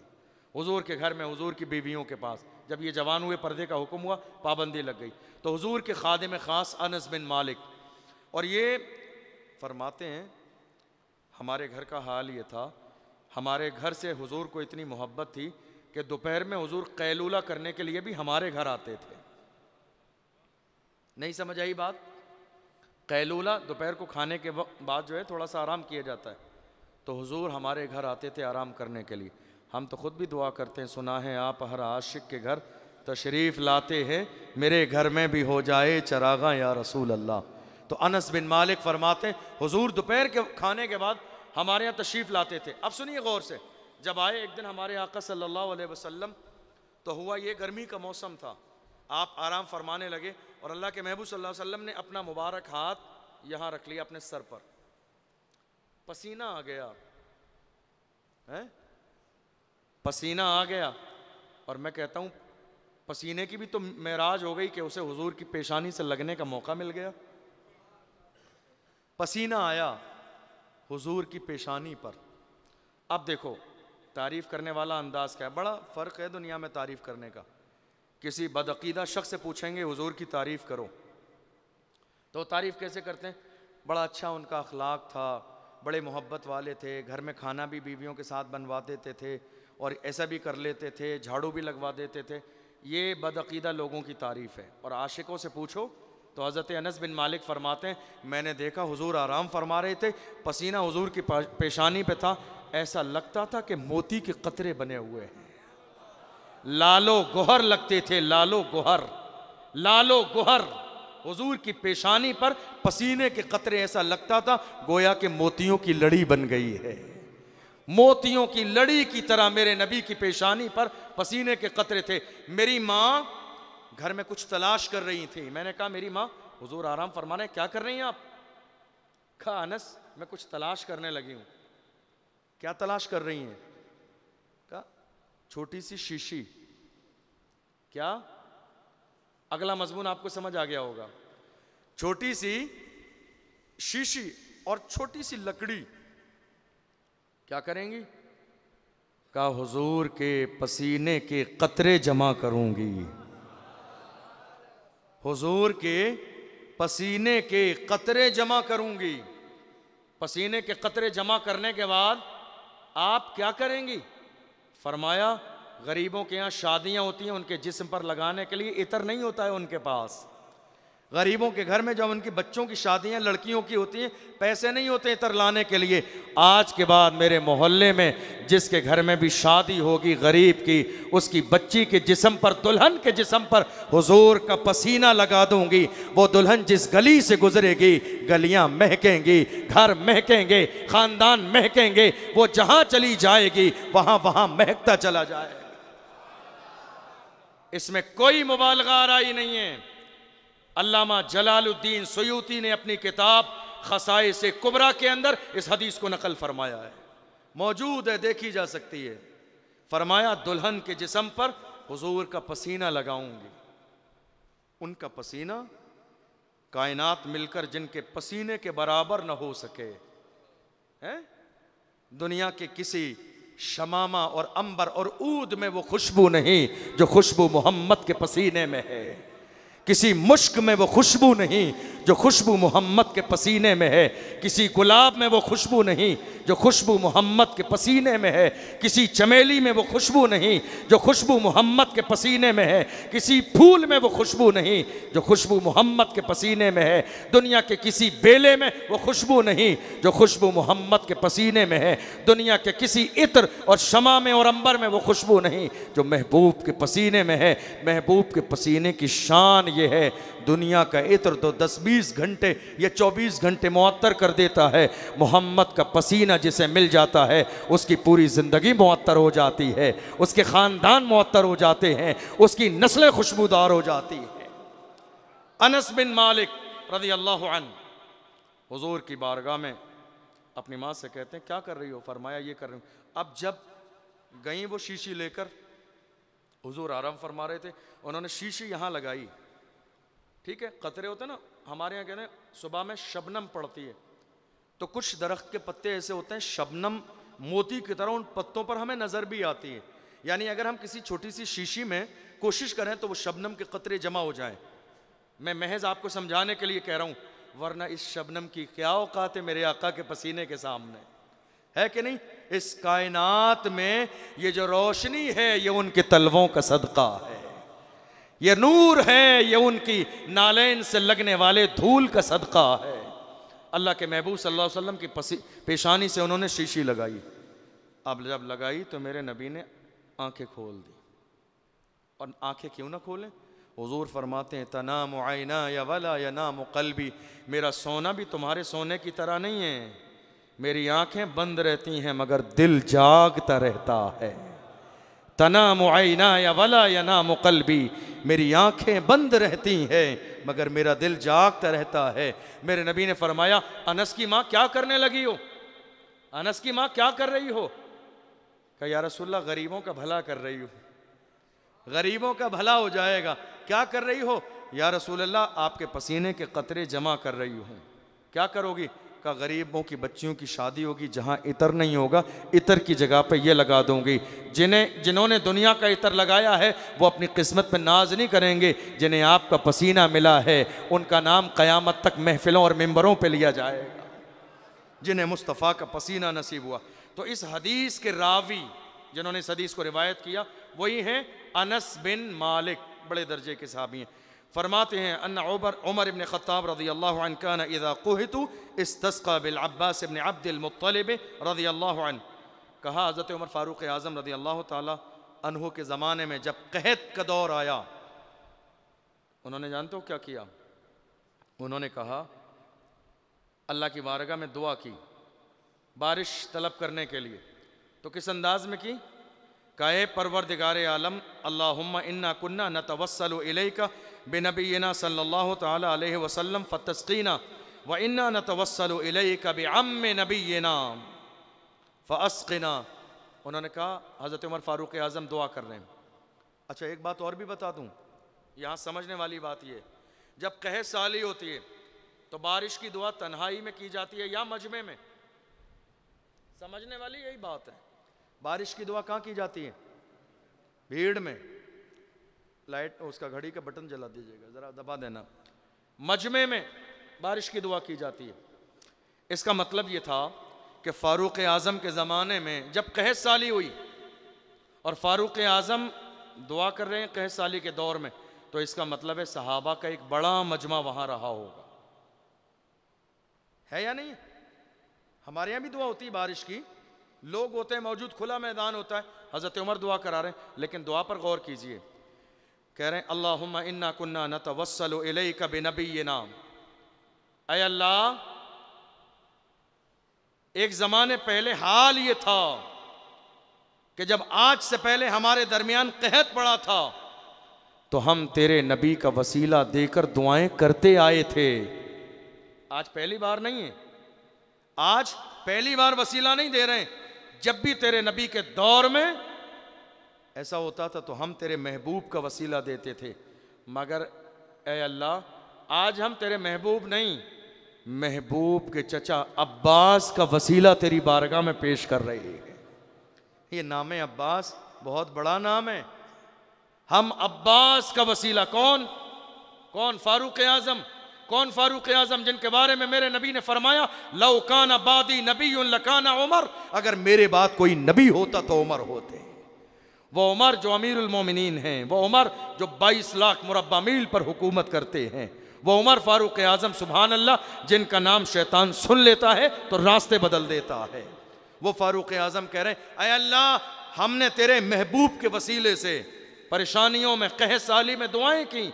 हुजूर के घर में, हुजूर की बीवियों के पास जब ये जवान हुए, पर्दे का हुक्म हुआ, पाबंदी लग गई, तो हुजूर के खादिम ख़ास अनस बिन मालिक, और ये फरमाते हैं हमारे घर का हाल ये था, हमारे घर से हुजूर को इतनी मोहब्बत थी कि दोपहर में हुजूर कैलूला करने के लिए भी हमारे घर आते थे। नहीं समझ आई बात? कैलूला दोपहर को खाने के बाद जो है थोड़ा सा आराम किया जाता है, तो हुजूर हमारे घर आते थे आराम करने के लिए। हम तो खुद भी दुआ करते हैं, सुना है आप हर आशिक के घर तशरीफ़ लाते हैं, मेरे घर में भी हो जाए चरागा या रसूल अल्लाह। तो अनस बिन मालिक फरमाते हैं हुजूर दोपहर के खाने के बाद हमारे यहाँ तशरीफ़ लाते थे। अब सुनिए गौर से, जब आए एक दिन हमारे आका सल्लल्लाहु अलैहि वसल्लम, तो हुआ ये गर्मी का मौसम था, आप आराम फरमाने लगे और अल्लाह के महबूब सल्लल्लाहु अलैहि वसल्लम ने अपना मुबारक हाथ यहाँ रख लिया अपने सर पर। पसीना आ गया है, पसीना आ गया, और मैं कहता हूँ पसीने की भी तो मेराज हो गई कि उसे हुजूर की पेशानी से लगने का मौका मिल गया। पसीना आया हुजूर की पेशानी पर। अब देखो तारीफ़ करने वाला अंदाज़ क्या है, बड़ा फ़र्क है दुनिया में तारीफ़ करने का। किसी बदअक़ीदा शख्स से पूछेंगे हुजूर की तारीफ़ करो, तो तारीफ़ कैसे करते हैं? बड़ा अच्छा उनका अखलाक था, बड़े मोहब्बत वाले थे, घर में खाना भी बीवियों के साथ बनवा देते थे और ऐसा भी कर लेते थे, झाड़ू भी लगवा देते थे। ये बदअक़ीदा लोगों की तारीफ़ है। और आशिकों से पूछो तो हज़रत अनस बिन मालिक फरमाते हैं मैंने देखा हुजूर आराम फरमा रहे थे, पसीना हुजूर की पेशानी पे था, ऐसा लगता था कि मोती के कतरे बने हुए हैं, लालो गोहर लगते थे, लालो गोहर, लालो गोहर। हुजूर की पेशानी पर पसीने के कतरे, ऐसा लगता था गोया के मोतियों की लड़ी बन गई है, मोतियों की लड़ी की तरह मेरे नबी की पेशानी पर पसीने के कतरे थे। मेरी माँ घर में कुछ तलाश कर रही थी, मैंने कहा मेरी माँ हुजूर आराम फरमा रहे हैं, क्या कर रही हैं आप? कहा अनस मैं कुछ तलाश करने लगी हूँ। क्या तलाश कर रही हैं? कहा छोटी सी शीशी। क्या? अगला मजमून आपको समझ आ गया होगा। छोटी सी शीशी और छोटी सी लकड़ी क्या करेंगी? कहा हुजूर के पसीने के कतरे जमा करूंगी, हुजूर के पसीने के कतरे जमा करूंगी। पसीने के कतरे जमा करने के बाद आप क्या करेंगी? फरमाया गरीबों के यहाँ शादियाँ होती हैं, उनके जिस्म पर लगाने के लिए इतर नहीं होता है उनके पास। गरीबों के घर में जब उनकी बच्चों की शादियां लड़कियों की होती हैं, पैसे नहीं होते इतर लाने के लिए। आज के बाद मेरे मोहल्ले में जिसके घर में भी शादी होगी गरीब की, उसकी बच्ची के जिस्म पर, दुल्हन के जिस्म पर हुजूर का पसीना लगा दूंगी। वो दुल्हन जिस गली से गुजरेगी गलियां महकेंगी, घर महकेंगे, खानदान महकेंगे, वो जहां चली जाएगी वहां वहां महकता चला जाए। इसमें कोई मुबालगा आराई नहीं है। अल्लामा जलालुद्दीन सुयूती ने अपनी किताब खसाइस कुबरा के अंदर इस हदीस को नकल फरमाया है, मौजूद है, देखी जा सकती है। फरमाया दुल्हन के जिस्म पर हुजूर का पसीना लगाऊंगी। उनका पसीना कायनात मिलकर जिनके पसीने के बराबर न हो सके हैं, दुनिया के किसी शमामा और अंबर और ऊद में वो खुशबू नहीं जो खुशबू मोहम्मद के पसीने में है। किसी मुश्क में वो खुशबू नहीं जो खुशबू मोहम्मद के पसीने में है। किसी गुलाब में वो खुशबू नहीं जो खुशबू मोहम्मद के पसीने में है। किसी चमेली में वो खुशबू नहीं जो खुशबू मोहम्मद के पसीने में है। किसी फूल में वो खुशबू नहीं जो खुशबू मोहम्मद के पसीने में है। दुनिया के किसी बेले में वो खुशबू नहीं जो खुशबू मोहम्मद के पसीने में है। दुनिया के किसी इत्र और शमा में और अंबर में वो खुशबू नहीं जो महबूब के पसीने में है। महबूब के पसीने की शान ये है, दुनिया का इत्र तो 10-20 घंटे या 24 घंटे मुअत्तर कर देता है, मोहम्मद का पसीना जिसे मिल जाता है उसकी पूरी ज़िंदगी मुअत्तर हो जाती है, उसके ख़ानदान मुअत्तर हो जाते हैं, उसकी नस्लें खुशबूदार हो जाती हैं। अनस बिन मालिक रज़ी अल्लाहु अन्हु हुज़ूर की बारगाह में अपनी माँ से कहते हैं क्या कर रही हो? फरमाया ये कर रही हूँ। अब जब गई वो शीशी लेकर, हुज़ूर आराम फरमा रहे थे, उन्होंने शीशी यहाँ लगाई, ठीक है, कतरे होते हैं ना, हमारे यहाँ कहते हैं सुबह में शबनम पड़ती है, तो कुछ दरख्त के पत्ते ऐसे होते हैं शबनम मोती की तरह उन पत्तों पर हमें नज़र भी आती है। यानी अगर हम किसी छोटी सी शीशी में कोशिश करें तो वो शबनम के कतरे जमा हो जाएं। मैं महज आपको समझाने के लिए कह रहा हूँ, वरना इस शबनम की क्या औकात है मेरे आका के पसीने के सामने। है कि नहीं? इस कायनात में ये जो रोशनी है ये उनके तलवों का सदका है, ये नूर है ये उनकी नालैन से लगने वाले धूल का सदका है। अल्लाह के महबूब सल्लल्लाहु अलैहि वसल्लम की पेशानी से उन्होंने शीशी लगाई। अब जब लगाई तो मेरे नबी ने आंखें खोल दी। और आंखें क्यों ना खोलें? हुजूर फरमाते हैं तनामु आइना या वला यनामु क़ल्बी, मेरा सोना भी तुम्हारे सोने की तरह नहीं है। मेरी आंखें बंद रहती हैं मगर दिल जागता रहता है। तनामु आइना या वला यनामु क़ल्बी, मेरी आंखें बंद रहती हैं मगर मेरा दिल जागता रहता है। मेरे नबी ने फरमाया अनस की माँ क्या करने लगी हो? अनस की माँ क्या कर रही हो? कहा या रसूलल्लाह गरीबों का भला कर रही हो, गरीबों का भला हो जाएगा। क्या कर रही हो? या रसूलल्लाह आपके पसीने के कतरे जमा कर रही हूँ। क्या करोगी? का गरीबों की बच्चियों की शादी होगी, जहाँ इतर नहीं होगा इतर की जगह पे ये लगा दूंगी। जिन्होंने दुनिया का इतर लगाया है वो अपनी किस्मत पे नाज नहीं करेंगे। जिन्हें आपका पसीना मिला है उनका नाम क़यामत तक महफिलों और मिंबरों पे लिया जाएगा, जिन्हें मुस्तफ़ा का पसीना नसीब हुआ। तो इस हदीस के रावी जिन्होंने इस हदीस को रिवायत किया वही हैं अनस बिन मालिक, बड़े दर्जे के सहाबी हैं। फरमाते हैं अन्ना उमर इब्न ख़त्ताब रज़ियल्लाहु अन्हु काना इज़ा कुहितु इस्तस्क़ा बिल अब्बास इब्न अब्दिल मुत्तलिब रज़ियल्लाहु अन्हु। कहा हज़रत उमर फ़ारूक़ आज़म रज़ियल्लाहु ताला अन्हु के ज़माने में जब कहत का दौर आया, उन्होंने जानते हो क्या किया? उन्होंने कहा अल्लाह की बारगाह में दुआ की बारिश तलब करने के लिए। तो किस अंदाज में की? काए परवरदिगारे आलम अल्लाहुम्मा इन्ना कुन्ना नतवस्सलु इलैका बिनबीना सल्लल्लाहु तआला अलैहि वसल्लम फतस्कीना व इन्ना नतवस्सलु इलैका बिअम्मि नबीना फ़अस्क़िना। उन्होंने कहा हज़रत उमर फ़ारूक़ आज़म दुआ कर रहे हैं। अच्छा एक बात और भी बता दूँ, यहाँ समझने वाली बात ये, जब कहत साली होती है तो बारिश की दुआ तन्हाई में की जाती है या मजमे में? समझने वाली यही बात है। बारिश की दुआ कहाँ की जाती है? भीड़ में। लाइट उसका घड़ी का बटन जला दीजिएगा, ज़रा दबा देना। मजमे में बारिश की दुआ की जाती है। इसका मतलब ये था कि फ़ारूक़ आज़म के ज़माने में जब कहत साली हुई और फ़ारूक़ आज़म दुआ कर रहे हैं कहत साली के दौर में, तो इसका मतलब है सहाबा का एक बड़ा मजमा वहाँ रहा होगा। है या नहीं? हमारे यहाँ भी दुआ होती है बारिश की, लोग होते हैं मौजूद, खुला मैदान होता है, हज़रत उमर दुआ करा रहे हैं। लेकिन दुआ पर गौर कीजिए, कह रहे हैं अल्लाहुम्मा इन्ना कुन्ना नतवस्सलु इलैका बिनबीना। ऐ अल्लाह, एक ज़माने पहले हाल ये था कि जब आज से पहले हमारे दरमियान कहत पड़ा था तो हम तेरे नबी का वसीला देकर दुआएं करते आए थे। आज पहली बार नहीं है, आज पहली बार वसीला नहीं दे रहे हैं। जब भी तेरे नबी के दौर में ऐसा होता था तो हम तेरे महबूब का वसीला देते थे। मगर ऐ अल्लाह, आज हम तेरे महबूब नहीं, महबूब के चचा अब्बास का वसीला तेरी बारगाह में पेश कर रहे हैं। ये नाम अब्बास बहुत बड़ा नाम है। हम अब्बास का वसीला, कौन कौन? फ़ारूक़ आज़म। कौन फ़ारूक़ आज़म? जिनके बारे में मेरे नबी ने फरमाया लौ काना बादी नबीयुन लकाना उमर, अगर मेरे बाद कोई नबी होता तो उमर होते। वो उमर जो अमीरुल मोमिनीन हैं, वो उमर जो 22 लाख मुरब्बा मील पर हुकूमत करते हैं, वो उमर फ़ारूक़ आज़म सुभान अल्लाह, जिनका नाम शैतान सुन लेता है तो रास्ते बदल देता है। वो फ़ारूक़ आज़म कह रहे हैं ऐ अल्लाह, हमने तेरे महबूब के वसीले से परेशानियों में कहत साली में दुआएं की,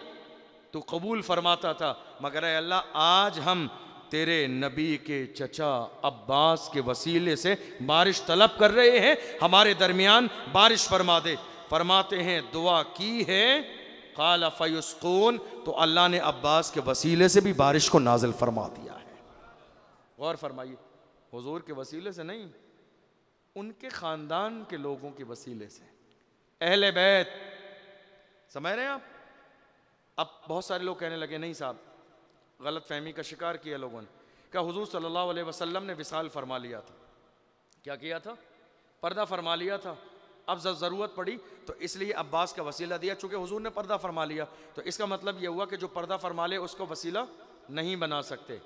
तू कबूल फरमाता था। मगर ऐ अल्लाह, आज हम तेरे नबी के चचा अब्बास के वसीले से बारिश तलब कर रहे हैं, हमारे दरमियान बारिश फरमा दे। फरमाते हैं दुआ की है क़ाल फ़युस्क़ून, तो अल्लाह ने अब्बास के वसीले से भी बारिश को नाजिल फरमा दिया है। गौर फरमाइए, हुजूर के वसीले से नहीं, उनके ख़ानदान के लोगों के वसीले से, अहले बैत। समझ रहे हैं आप? अब बहुत सारे लोग कहने लगे नहीं साहब, गलत फहमी का शिकार किया लोगों ने। क्या हुजूर सल्लल्लाहु अलैहि वसल्लम ने विसाल फरमा लिया था? क्या किया था? पर्दा फरमा लिया था। अब जब ज़रूरत पड़ी तो इसलिए अब्बास का वसीला दिया, चूँकि हुजूर ने पर्दा फरमा लिया तो इसका मतलब यह हुआ कि जो पर्दा फरमा ले उसको वसीला नहीं बना सकते।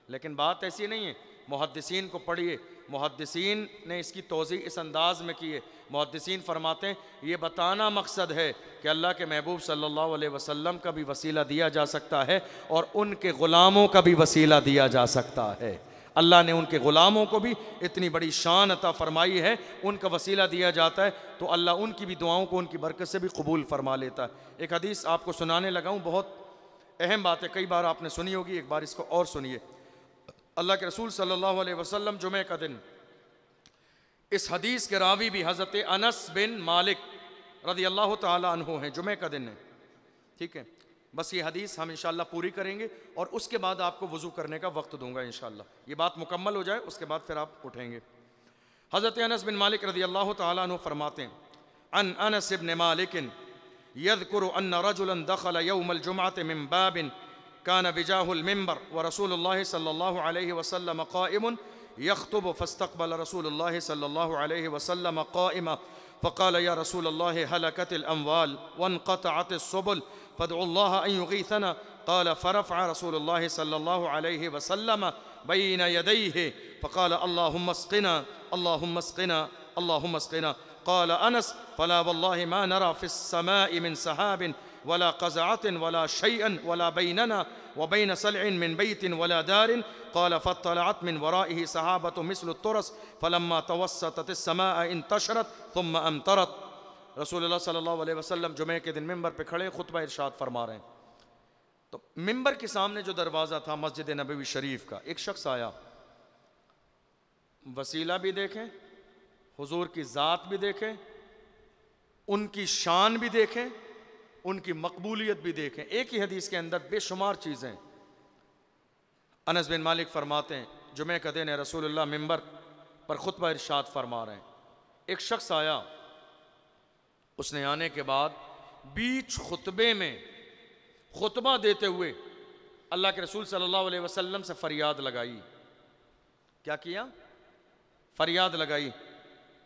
लेकिन बात ऐसी नहीं है, मुहद्दिसीन को पढ़िए। मुहद्दिसीन ने इसकी तौज़ी इस अंदाज में की है। मुहद्दिसीन फरमाते हैं ये बताना मकसद है कि अल्लाह के महबूब सल्लल्लाहु अलैहि वसल्लम का भी वसीला दिया जा सकता है और उनके ग़ुलामों का भी वसीला दिया जा सकता है। अल्लाह ने उनके ग़ुलामों को भी इतनी बड़ी शान अता फ़रमाई है, उनका वसीला दिया जाता है तो अल्लाह उनकी भी दुआओं को उनकी बरकत से भी कबूल फ़रमा लेता है। एक हदीस आपको सुनाने लगा हूँ, बहुत अहम बात है, कई बार आपने सुनी होगी, एक बार इसको और सुनिए। अल्लाह के रसूल सल्लल्लाहु अलैहि वसल्लम जुमे का दिन, इस हदीस के रावी भी हज़रत अनस बिन मालिक रज़ी अल्लाह ताला अन्हु हैं, जुमे का दिन है, ठीक है। बस ये हदीस हम इंशाअल्लाह पूरी करेंगे और उसके बाद आपको वज़ू करने का वक्त दूंगा इंशाअल्लाह। ये बात मुकम्मल हो जाए उसके बाद फिर आप उठेंगे। हज़रत अनस बिन मालिक रज़ी अल्लाह ताला अन्हु फरमाते हैं, अन अनस इब्न मालिक यज़कुरु अन्न रजुलन दखल यौमल जुमअति मिन बाबिन कान बिजाहुल मिंबर व रसूलुल्लाह सल्लल्लाहु अलैहि वसल्लम क़ाइमुन यख़्तुबु फ़स्तक़बल रसूलुल्लाह सल्लल्लाहु अलैहि वसल्लम क़ाइमा फ़क़ाल या रसूलल्लाह हलकतिल अम्वाल वन्क़तअतिस सुबुल फ़दउल्लाह अन युग़ीथना क़ाल फ़रफ़अ रसूलुल्लाह सल्लल्लाहु अलैहि वसल्लम बैन यदैहि फ़क़ाल अल्लाहुम्मा अस्क़िना अल्लाहुम्मा अस्क़िना अल्लाहुम्मा अस्क़िना क़ाल अनस फ़ला वल्लाहि मा नरा फ़िस समाइ मिन सहाबिन वला क़ज़अतिन वला शैअन वला बैनना व बैन सलअन मिन बैतिन वला दारिन क़ाल फ़त्तलअत मिन वराइहि सहाबतु मिस्लु तुरस फ़लम्मा तवस्सततिस समाअ इंतशरत थुम्मा अमतरत। रसूलुल्लाह सल्लल्लाहु अलैहि वसल्लम जुमे के दिन मिंबर पे खड़े खुतबा इरशाद फरमा रहे हैं, तो मिंबर के सामने जो दरवाज़ा था मस्जिद नबवी शरीफ का, एक शख्स आया, वसीला भी देखें, हुजूर की ज़ात भी देखें, उनकी शान भी देखें, उनकी मकबूलियत भी देखें। एक ही हदीस के अंदर बेशुमार चीज़ें। अनस बिन मालिक फरमाते हैं जुमे का दिन है, रसूलुल्लाह मिंबर पर खुतबा इरशाद फरमा रहे हैं, एक शख्स आया, उसने आने के बाद बीच खुतबे में खुतबा देते हुए अल्लाह के रसूल सल्लल्लाहु अलैहि वसल्लम से फरियाद लगाई। क्या किया? फरियाद लगाई,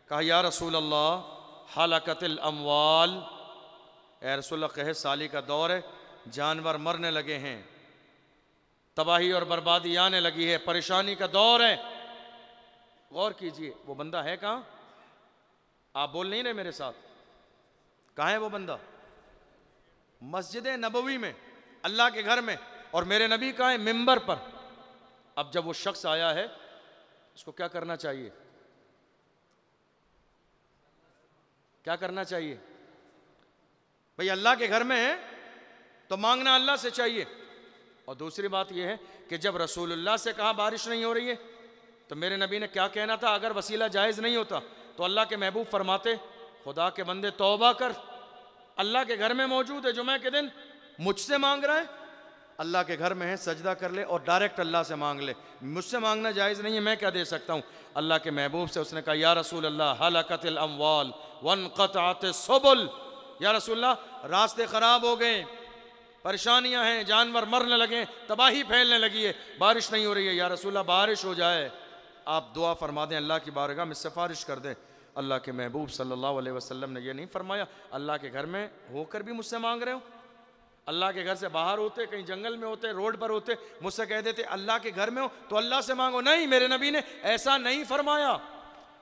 कहा या रसूल अल्लाह हलकतिल अम्वाल, ए रसूलल्लाह कहे साली का दौर है, जानवर मरने लगे हैं, तबाही और बर्बादी आने लगी है, परेशानी का दौर है। गौर कीजिए, वो बंदा है कहाँ? आप बोल नहीं रहे मेरे साथ, कहाँ है वो बंदा? मस्जिद नबवी में, अल्लाह के घर में, और मेरे नबी कहाँ है? मिंबर पर। अब जब वो शख्स आया है, उसको क्या करना चाहिए? क्या करना चाहिए? भाई अल्लाह के घर में है तो मांगना अल्लाह से चाहिए। और दूसरी बात यह है कि जब रसूलुल्लाह से कहा बारिश नहीं हो रही है तो मेरे नबी ने क्या कहना था? अगर वसीला जायज़ नहीं होता तो अल्लाह के महबूब फरमाते, खुदा के बंदे तौबा कर, अल्लाह के घर में मौजूद है, जुमे के दिन मुझसे मांग रहा है, अल्लाह के घर में है, सजदा कर ले और डायरेक्ट अल्लाह से मांग ले। मुझसे मांगना जायज़ नहीं है, मैं क्या दे सकता हूँ? अल्लाह के महबूब से उसने कहा या रसूल अल्लाह हलकतिल अम्वाल वन्क़तअतिस सुबुल, या रसूल अल्लाह रास्ते ख़राब हो गए, परेशानियां हैं, जानवर मरने लगे, तबाही फैलने लगी है, बारिश नहीं हो रही है, या रसूल अल्लाह बारिश हो जाए, आप दुआ फरमा दें, अल्लाह की बारगाह में सिफारिश कर दें। अल्लाह के महबूब सल्लल्लाहु अलैहि वसल्लम ने यह नहीं फरमाया अल्लाह के घर में होकर भी मुझसे मांग रहे हो? अल्लाह के घर से बाहर होते, कहीं जंगल में होते, रोड पर होते, मुझसे कह देते अल्लाह के घर में हो तो अल्लाह से मांगो। नहीं, मेरे नबी ने ऐसा नहीं फरमाया,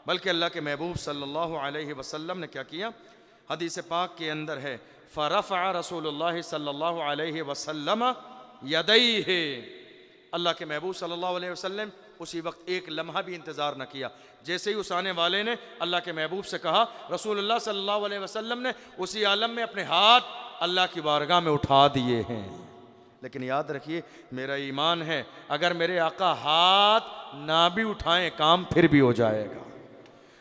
बल्कि अल्लाह के महबूब सल्लल्लाहु अलैहि वसल्लम ने क्या किया? हदीस पाक के अंदर है, फ़रफ़अ रसूलुल्लाह सल्लल्लाहु अलैहि वसल्लम यदैहि, अल्लाह के महबूब सल्लल्लाहु अलैहि वसल्लम उसी वक्त एक लम्हा भी इंतज़ार न किया। जैसे ही उस आने वाले ने अल्लाह के महबूब से कहा, रसूलुल्लाह सल्लल्लाहु अलैहि वसल्लम ने उसी आलम में अपने हाथ अल्लाह की बारगाह में उठा दिए हैं। लेकिन याद रखिए, मेरा ईमान है, अगर मेरे आका हाथ ना भी उठाएं काम फिर भी हो जाएगा,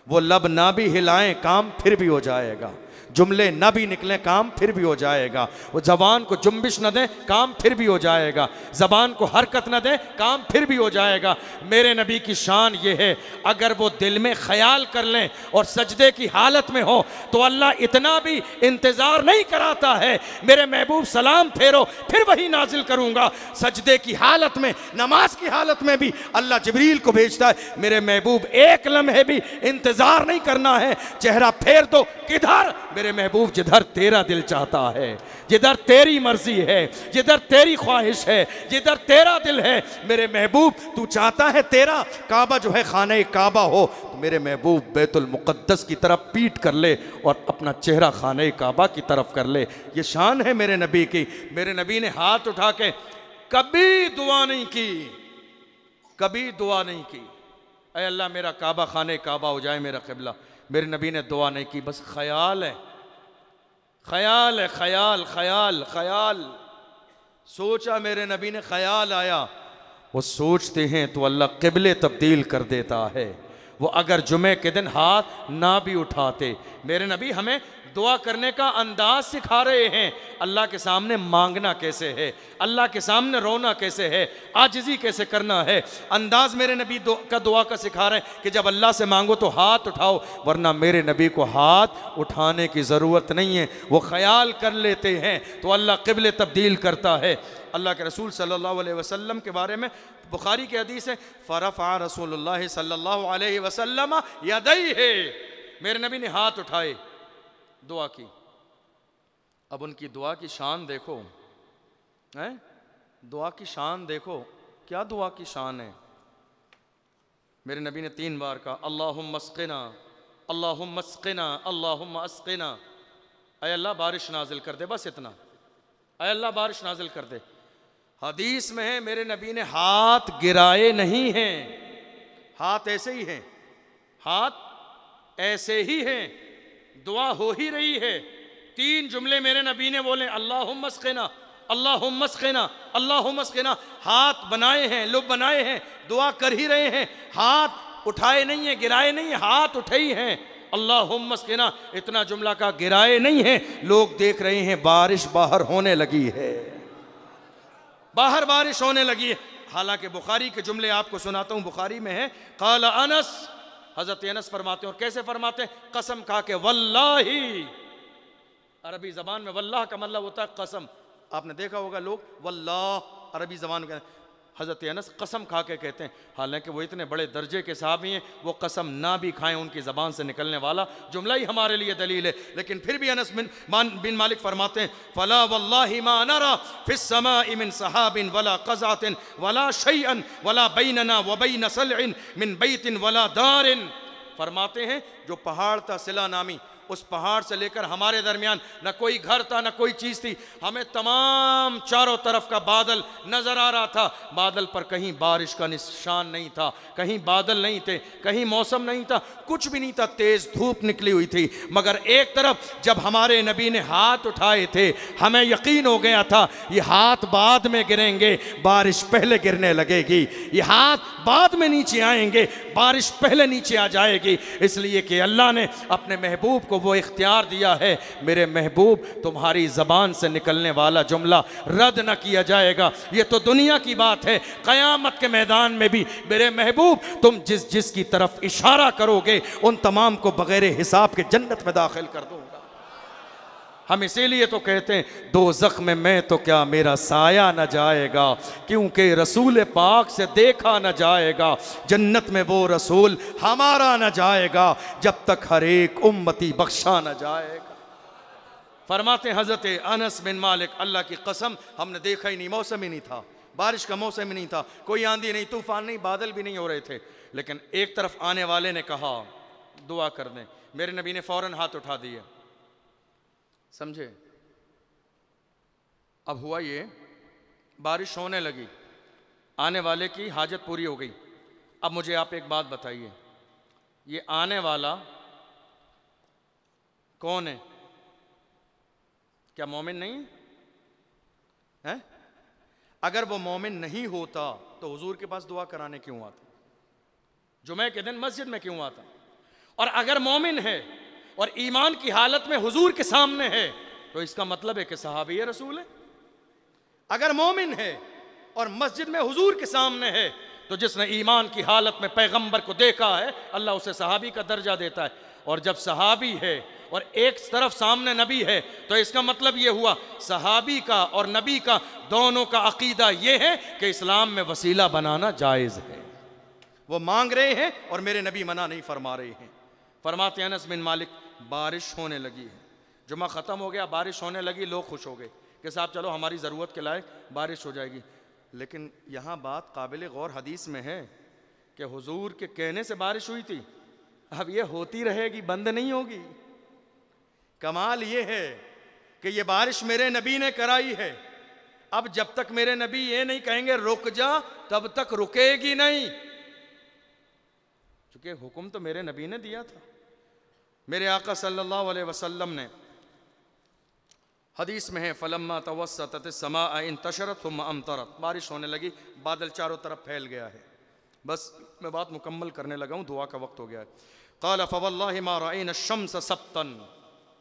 वो लब ना भी हिलाएं काम फिर भी हो जाएगा, जुमले न भी निकलें काम फिर भी हो जाएगा, वो ज़बान को जुम्बिश न दें काम फिर भी हो जाएगा, ज़बान को हरकत न दें काम फिर भी हो जाएगा। मेरे नबी की शान ये है, अगर वो दिल में ख्याल कर लें और सजदे की हालत में हो तो अल्लाह इतना भी इंतज़ार नहीं कराता है, मेरे महबूब सलाम फेरो फिर वही नाजिल करूँगा। सजदे की हालत में, नमाज की हालत में भी अल्लाह जिब्रील को भेजता है, मेरे महबूब एक लम्हे भी इंतज़ार नहीं करना है, चेहरा फेर दो, किधर मेरे महबूब जिधर तेरा दिल चाहता है, जिधर तेरी मर्जी है, जिधर तेरी ख्वाहिश है, जिधर तेरा दिल है, मेरे महबूब तू चाहता है तेरा काबा जो है खाने काबा हो, तो मेरे महबूब बैतुल मुक़द्दस की तरफ पीठ कर ले और अपना चेहरा खाने काबा की तरफ कर ले। ये शान है मेरे नबी की। मेरे नबी ने हाथ उठा के कभी दुआ नहीं की, कभी दुआ नहीं की ऐ अल्लाह मेरा काबा खाने काबा हो जाए मेरा क़िबला। मेरे नबी ने दुआ नहीं की, बस ख्याल है, ख्याल है, ख्याल ख्याल ख्याल सोचा। मेरे नबी ने ख्याल आया। वो सोचते हैं तो अल्लाह क़िबले तब्दील कर देता है। वो अगर जुमे के दिन हाथ ना भी उठाते, मेरे नबी हमें दुआ करने का अंदाज सिखा रहे हैं। अल्लाह के सामने मांगना कैसे है, अल्लाह के सामने रोना कैसे है, आजिज़ी कैसे करना है, अंदाज मेरे नबी का दुआ का सिखा रहे हैं कि जब अल्लाह से मांगो तो हाथ उठाओ, वरना मेरे नबी को हाथ उठाने की ज़रूरत नहीं है। वो ख्याल कर लेते हैं तो अल्लाह क़िबले तब्दील करता है। अल्लाह के रसूल सल्लल्लाहु अलैहि वसल्लम के बारे में बुखारी की हदीस है, फ़रफ़अ रसूलुल्लाह सल्लल्लाहु अलैहि वसल्लम यदैहि, मेरे नबी ने हाथ उठाए, दुआ की। अब उनकी दुआ की शान देखो, हैं? दुआ की शान देखो, क्या दुआ की शान है। मेरे नबी ने 3 बार कहा अल्लाहुम्मा अस्क़िना, अल्लाहुम्मा अस्क़िना, अल्लाहुम्मा अस्क़िना, ऐ अल्लाह बारिश नाजिल कर दे, बस इतना, ऐ अल्लाह बारिश नाजिल कर दे। हदीस में है मेरे नबी ने हाथ गिराए नहीं हैं, हाथ ऐसे ही हैं, हाथ ऐसे ही हैं, दुआ हो ही रही है। 3 जुमले मेरे नबी ने बोले अल्लाहुम्मा अस्क़िना, अल्लाहुम्मा अस्क़िना, अल्लाहुम्मा अस्क़िना। हाथ बनाए हैं, लुब बनाए हैं, दुआ कर ही रहे हैं, हाथ उठाए नहीं है, गिराए नहीं है, हाथ उठे ही हैं। अल्लाहुम्मा अस्क़िना इतना जुमला का गिराए नहीं है। लोग देख रहे हैं बारिश बाहर होने लगी है, बाहर बारिश होने लगी है। हालांकि बुखारी के जुमले आपको सुनाता हूँ, बुखारी में है क़ाल अनस, हज़रत अनस फरमाते हैं, और कैसे फरमाते हैं, कसम खा के, वल्लाही, अरबी ज़बान में वल्लाह का मतलब होता है कसम। आपने देखा होगा लोग वल्लाह अरबी ज़बान का, हज़रत अनस कसम खा के कहते हैं। हालांकि वो इतने बड़े दर्जे के सहाबी हैं, वो कसम ना भी खाएं, उनकी ज़बान से निकलने वाला जुमला ही हमारे लिए दलील है। लेकिन फिर भी अनस बिन मालिक फरमाते हैं फ़ला वल्लाहि मा नरा फ़िस समाइ मिन सहाबिन वला क़ज़अतिन वला शैअन वला बैनना व बैन सलअन मिन बैतिन वला दारिन। फरमाते हैं जो पहाड़ था सिला नामी, उस पहाड़ से लेकर हमारे दरमियान न कोई घर था न कोई चीज़ थी। हमें तमाम चारों तरफ का बादल नज़र आ रहा था, बादल पर कहीं बारिश का निशान नहीं था, कहीं बादल नहीं थे, कहीं मौसम नहीं था, कुछ भी नहीं था, तेज़ धूप निकली हुई थी। मगर एक तरफ जब हमारे नबी ने हाथ उठाए थे, हमें यकीन हो गया था ये हाथ बाद में गिरेंगे, बारिश पहले गिरने लगेगी, ये हाथ बाद में नीचे आएंगे, बारिश पहले नीचे आ जाएगी। इसलिए कि अल्लाह ने अपने महबूब को वो इख्तियार दिया है, मेरे महबूब तुम्हारी ज़बान से निकलने वाला जुमला रद्द न किया जाएगा। ये तो दुनिया की बात है, क़यामत के मैदान में भी मेरे महबूब तुम जिस जिस की तरफ इशारा करोगे उन तमाम को बग़ैर हिसाब के जन्नत में दाखिल कर दूंगा। हम इसीलिए तो कहते हैं दोज़ख में मैं तो क्या मेरा साया न जाएगा, क्योंकि रसूल पाक से देखा न जाएगा, जन्नत में वो रसूल हमारा न जाएगा जब तक हर एक उम्मती बख्शा न जाएगा। फरमाते हज़रत अनस बिन मालिक, अल्लाह की कसम हमने देखा ही नहीं, मौसम ही नहीं था, बारिश का मौसम ही नहीं था, कोई आंधी नहीं, तूफान नहीं, बादल भी नहीं हो रहे थे। लेकिन एक तरफ आने वाले ने कहा दुआ कर दें, मेरे नबी ने फ़ौरन हाथ उठा दिए, समझे। अब हुआ ये, बारिश होने लगी, आने वाले की हाजत पूरी हो गई। अब मुझे आप एक बात बताइए, ये आने वाला कौन है? क्या मोमिन नहीं है? अगर वो मोमिन नहीं होता तो हुजूर के पास दुआ कराने क्यों आता? जुमे के दिन मस्जिद में क्यों आता? और अगर मोमिन है और ईमान की हालत में हुजूर के सामने है तो इसका मतलब है कि सहाबी रसूल है। अगर मोमिन है और मस्जिद में हुजूर के सामने है तो जिसने ईमान की हालत में पैगंबर को देखा है अल्लाह उसे सहाबी का दर्जा देता है। और जब सहाबी है और एक तरफ सामने नबी है तो इसका मतलब ये हुआ सहाबी का और नबी का दोनों का अकीदा ये है कि इस्लाम में वसीला बनाना जायज़ है। वो मांग रहे हैं और मेरे नबी मना नहीं फरमा रहे हैं। फरमाते अनस बिन मालिक, बारिश होने लगी है, जुमा ख़त्म हो गया, बारिश होने लगी, लोग खुश हो गए कि साहब चलो हमारी ज़रूरत के लायक बारिश हो जाएगी। लेकिन यहाँ बात काबिल गौर हदीस में है कि हुजूर के कहने से बारिश हुई थी, अब ये होती रहेगी, बंद नहीं होगी। कमाल ये है कि ये बारिश मेरे नबी ने कराई है। अब जब तक मेरे नबी ये नहीं कहेंगे रुक जा, तब तक रुकेगी नहीं, क्योंकि हुक्म तो मेरे नबी ने दिया था। मेरे आका सल्लल्लाहु अलैहि वसल्लम ने हदीस में है फलम्मा तवस्सतत समा इंतशरत थुम्मा अमतरत, बारिश होने लगी, बादल चारों तरफ फैल गया है। बस मैं बात मुकम्मल करने लगा हूँ, दुआ का वक्त हो गया है। क़ाल फ़वल्लाहि मा रअयना अश-शम्स सब्तन,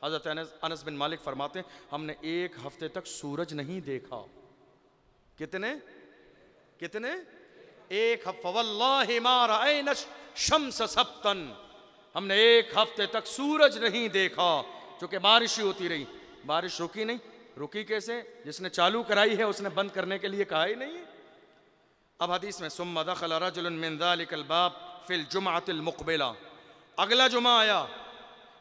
हज़रत अनस बिन मालिक फरमाते हैं हमने एक हफ्ते तक सूरज नहीं देखा। कितने कितने? एक फ़वल्लाहि मा रअयना अश-शम्स सब्तन, हमने एक हफ्ते तक सूरज नहीं देखा, चूँकि बारिश ही होती रही। बारिश रुकी नहीं। रुकी कैसे? जिसने चालू कराई है उसने बंद करने के लिए कहा ही नहीं। अब हदीस में सुम्मा दखल रजुलन मिन ज़ालिकल बाब फिल जुमअतिल मुक़बिला, अगला जुमा आया,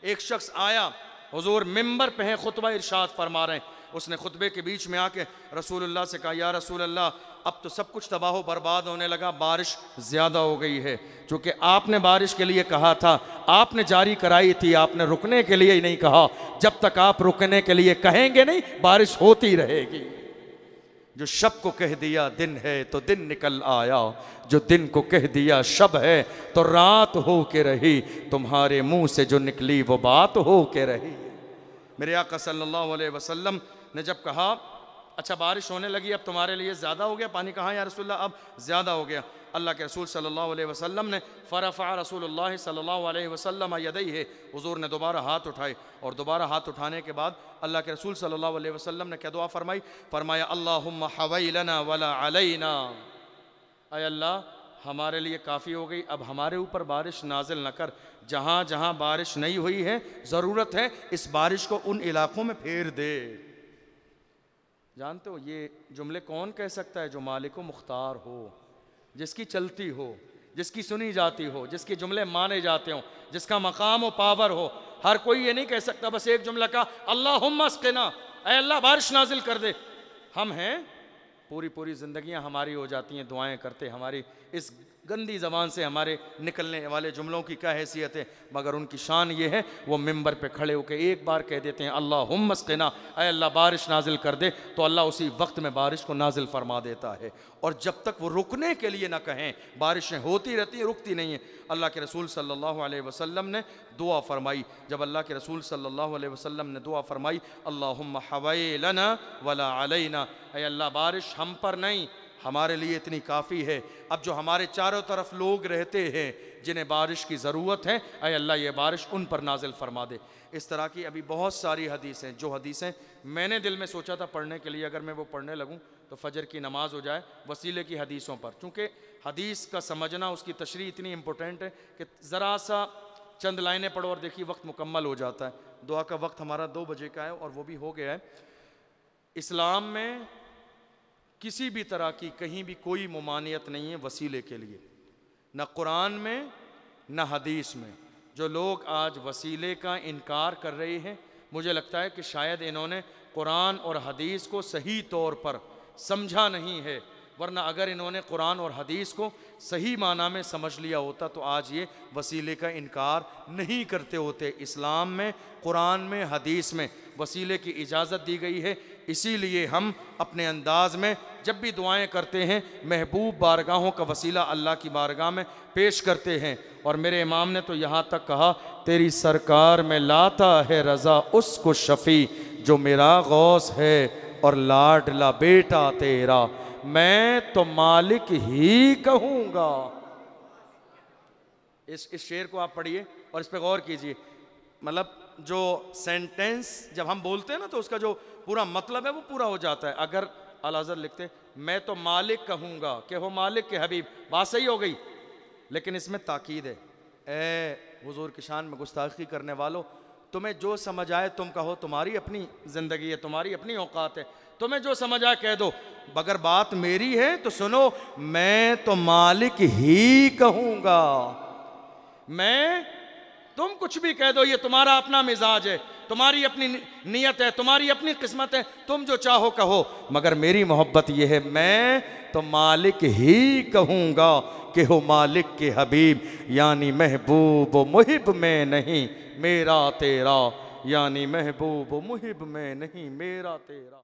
एक शख्स आया, हुजूर मिंबर पे हैं, खुतबा इरशाद फरमा रहे हैं। उसने खुतबे के बीच में आके रसूलुल्लाह से कहा, या रसूलल्लाह अब तो सब कुछ तबाह बर्बाद होने लगा, बारिश ज़्यादा हो गई है। चूँकि आपने बारिश के लिए कहा था, आपने जारी कराई थी, आपने रुकने के लिए ही नहीं कहा। जब तक आप रुकने के लिए कहेंगे नहीं, बारिश होती रहेगी। जो शब को कह दिया दिन है तो दिन निकल आया, जो दिन को कह दिया शब है तो रात हो के रही, तुम्हारे मुंह से जो निकली वो बात हो के रही। मेरे आका सल्लल्लाहु अलैहि वसल्लम ने जब कहा अच्छा बारिश होने लगी, अब तुम्हारे लिए ज़्यादा हो गया पानी, कहा या रसूलल्लाह अब ज़्यादा हो गया। अल्लाह के रसूल सल्लल्लाहु अलैहि वसल्लम ने फ़रफ़अ रसूलुल्लाह सल्लल्लाहु अलैहि वसल्लम यदैहि, हुज़ूर ने दोबारा हाथ उठाए, और दोबारा हाथ उठाने के बाद अल्लाह के रसूल सल्लल्लाहु अलैहि वसल्लम ने क्या दुआ फरमाई? फरमाया अल्लाहुम्मा हवैलना वला अलैना, ऐ अल्लाह हमारे लिए काफ़ी हो गई, अब हमारे ऊपर बारिश नाजिल न कर। जहाँ जहाँ बारिश नहीं हुई है, ज़रूरत है इस बारिश को उन इलाकों में फेर दे। जानते हो ये जुमले कौन कह सकता है? जो मालिक मुख्तार हो, जिसकी चलती हो, जिसकी सुनी जाती हो, जिसके जुमले माने जाते हो, जिसका मकाम व पावर हो। हर कोई ये नहीं कह सकता बस एक जुमला का अल्लाहुम्मा अस्क़िना, ऐ अल्लाह बारिश नाजिल कर दे। हम हैं पूरी पूरी ज़िंदगियां हमारी हो जाती हैं दुआएं करते, हमारी इस गंदी ज़बान से हमारे निकलने वाले जुमलों की क्या हैसियत है, मगर उनकी शान ये है वो मिंबर पे खड़े होकर एक बार कह देते हैं अल्लाहुम्मा अस्क़िना, ऐ अल्लाह बारिश नाजिल कर दे, तो अल्लाह उसी वक्त में बारिश को नाजिल फरमा देता है। और जब तक वो रुकने के लिए ना कहें, बारिशें होती रहती हैं, रुकती नहीं हैं। अल्लाह के रसूल सल्लल्लाहु अलैहि वसल्लम ने दुआ फरमाई, जब अल्लाह के रसूल सल्लल्लाहु अलैहि वसल्लम ने दुआ फरमाई अल्लाहुम्मा हवैलना वला अलैना, ऐ अल्लाह बारिश हम पर नहीं, हमारे लिए इतनी काफ़ी है। अब जो हमारे चारों तरफ लोग रहते हैं जिन्हें बारिश की ज़रूरत है, ऐ अल्लाह ये बारिश उन पर नाजिल फरमा दे। इस तरह की अभी बहुत सारी हदीसें, जो हदीसें मैंने दिल में सोचा था पढ़ने के लिए, अगर मैं वो पढ़ने लगूँ तो फजर की नमाज हो जाए वसीले की हदीसों पर। चूँकि हदीस का समझना, उसकी तशरीह इतनी इम्पोर्टेंट है कि ज़रा सा चंद लाइनें पढ़ो और देखिए वक्त मुकम्मल हो जाता है। दुआ का वक्त हमारा 2 बजे का है और वो भी हो गया है। इस्लाम में किसी भी तरह की कहीं भी कोई मुमानियत नहीं है वसीले के लिए, न कुरान में न हदीस में। जो लोग आज वसीले का इनकार कर रहे हैं, मुझे लगता है कि शायद इन्होंने कुरान और हदीस को सही तौर पर समझा नहीं है, वरना अगर इन्होंने कुरान और हदीस को सही माना में समझ लिया होता तो आज ये वसीले का इनकार नहीं करते होते। इस्लाम में, कुरान में, हदीस में वसीले की इजाज़त दी गई है। इसीलिए हम अपने अंदाज में जब भी दुआएं करते हैं महबूब बारगाहों का वसीला अल्लाह की बारगाह में पेश करते हैं। और मेरे इमाम ने तो यहाँ तक कहा, तेरी सरकार में लाता है रज़ा उसको शफ़ी, जो मेरा गौस है और लाडला बेटा तेरा, मैं तो मालिक ही कहूँगा। इस शेर को आप पढ़िए और इस पर गौर कीजिए। मतलब जो सेंटेंस जब हम बोलते हैं ना तो उसका जो पूरा मतलब है वो पूरा हो जाता है। अगर आला हज़रत लिखते मैं तो मालिक कहूँगा कि हो मालिक के हबीब, बात सही हो गई, लेकिन इसमें ताकीद है, ए हुजूर की शान में गुस्ताखी करने वालों, तुम्हें जो समझ आए तुम कहो, तुम्हारी अपनी ज़िंदगी है, तुम्हारी अपनी औकात है, तुम्हें जो समझ आए कह दो। अगर बात मेरी है तो सुनो, मैं तो मालिक ही कहूँगा। तुम कुछ भी कह दो, ये तुम्हारा अपना मिजाज है, तुम्हारी अपनी नियत है, तुम्हारी अपनी किस्मत है, तुम जो चाहो कहो, मगर मेरी मोहब्बत यह है, मैं तो मालिक ही कहूँगा कि हो मालिक के हबीब, यानी महबूब मुहिब में नहीं मेरा तेरा, यानी महबूब मुहिब में नहीं मेरा तेरा।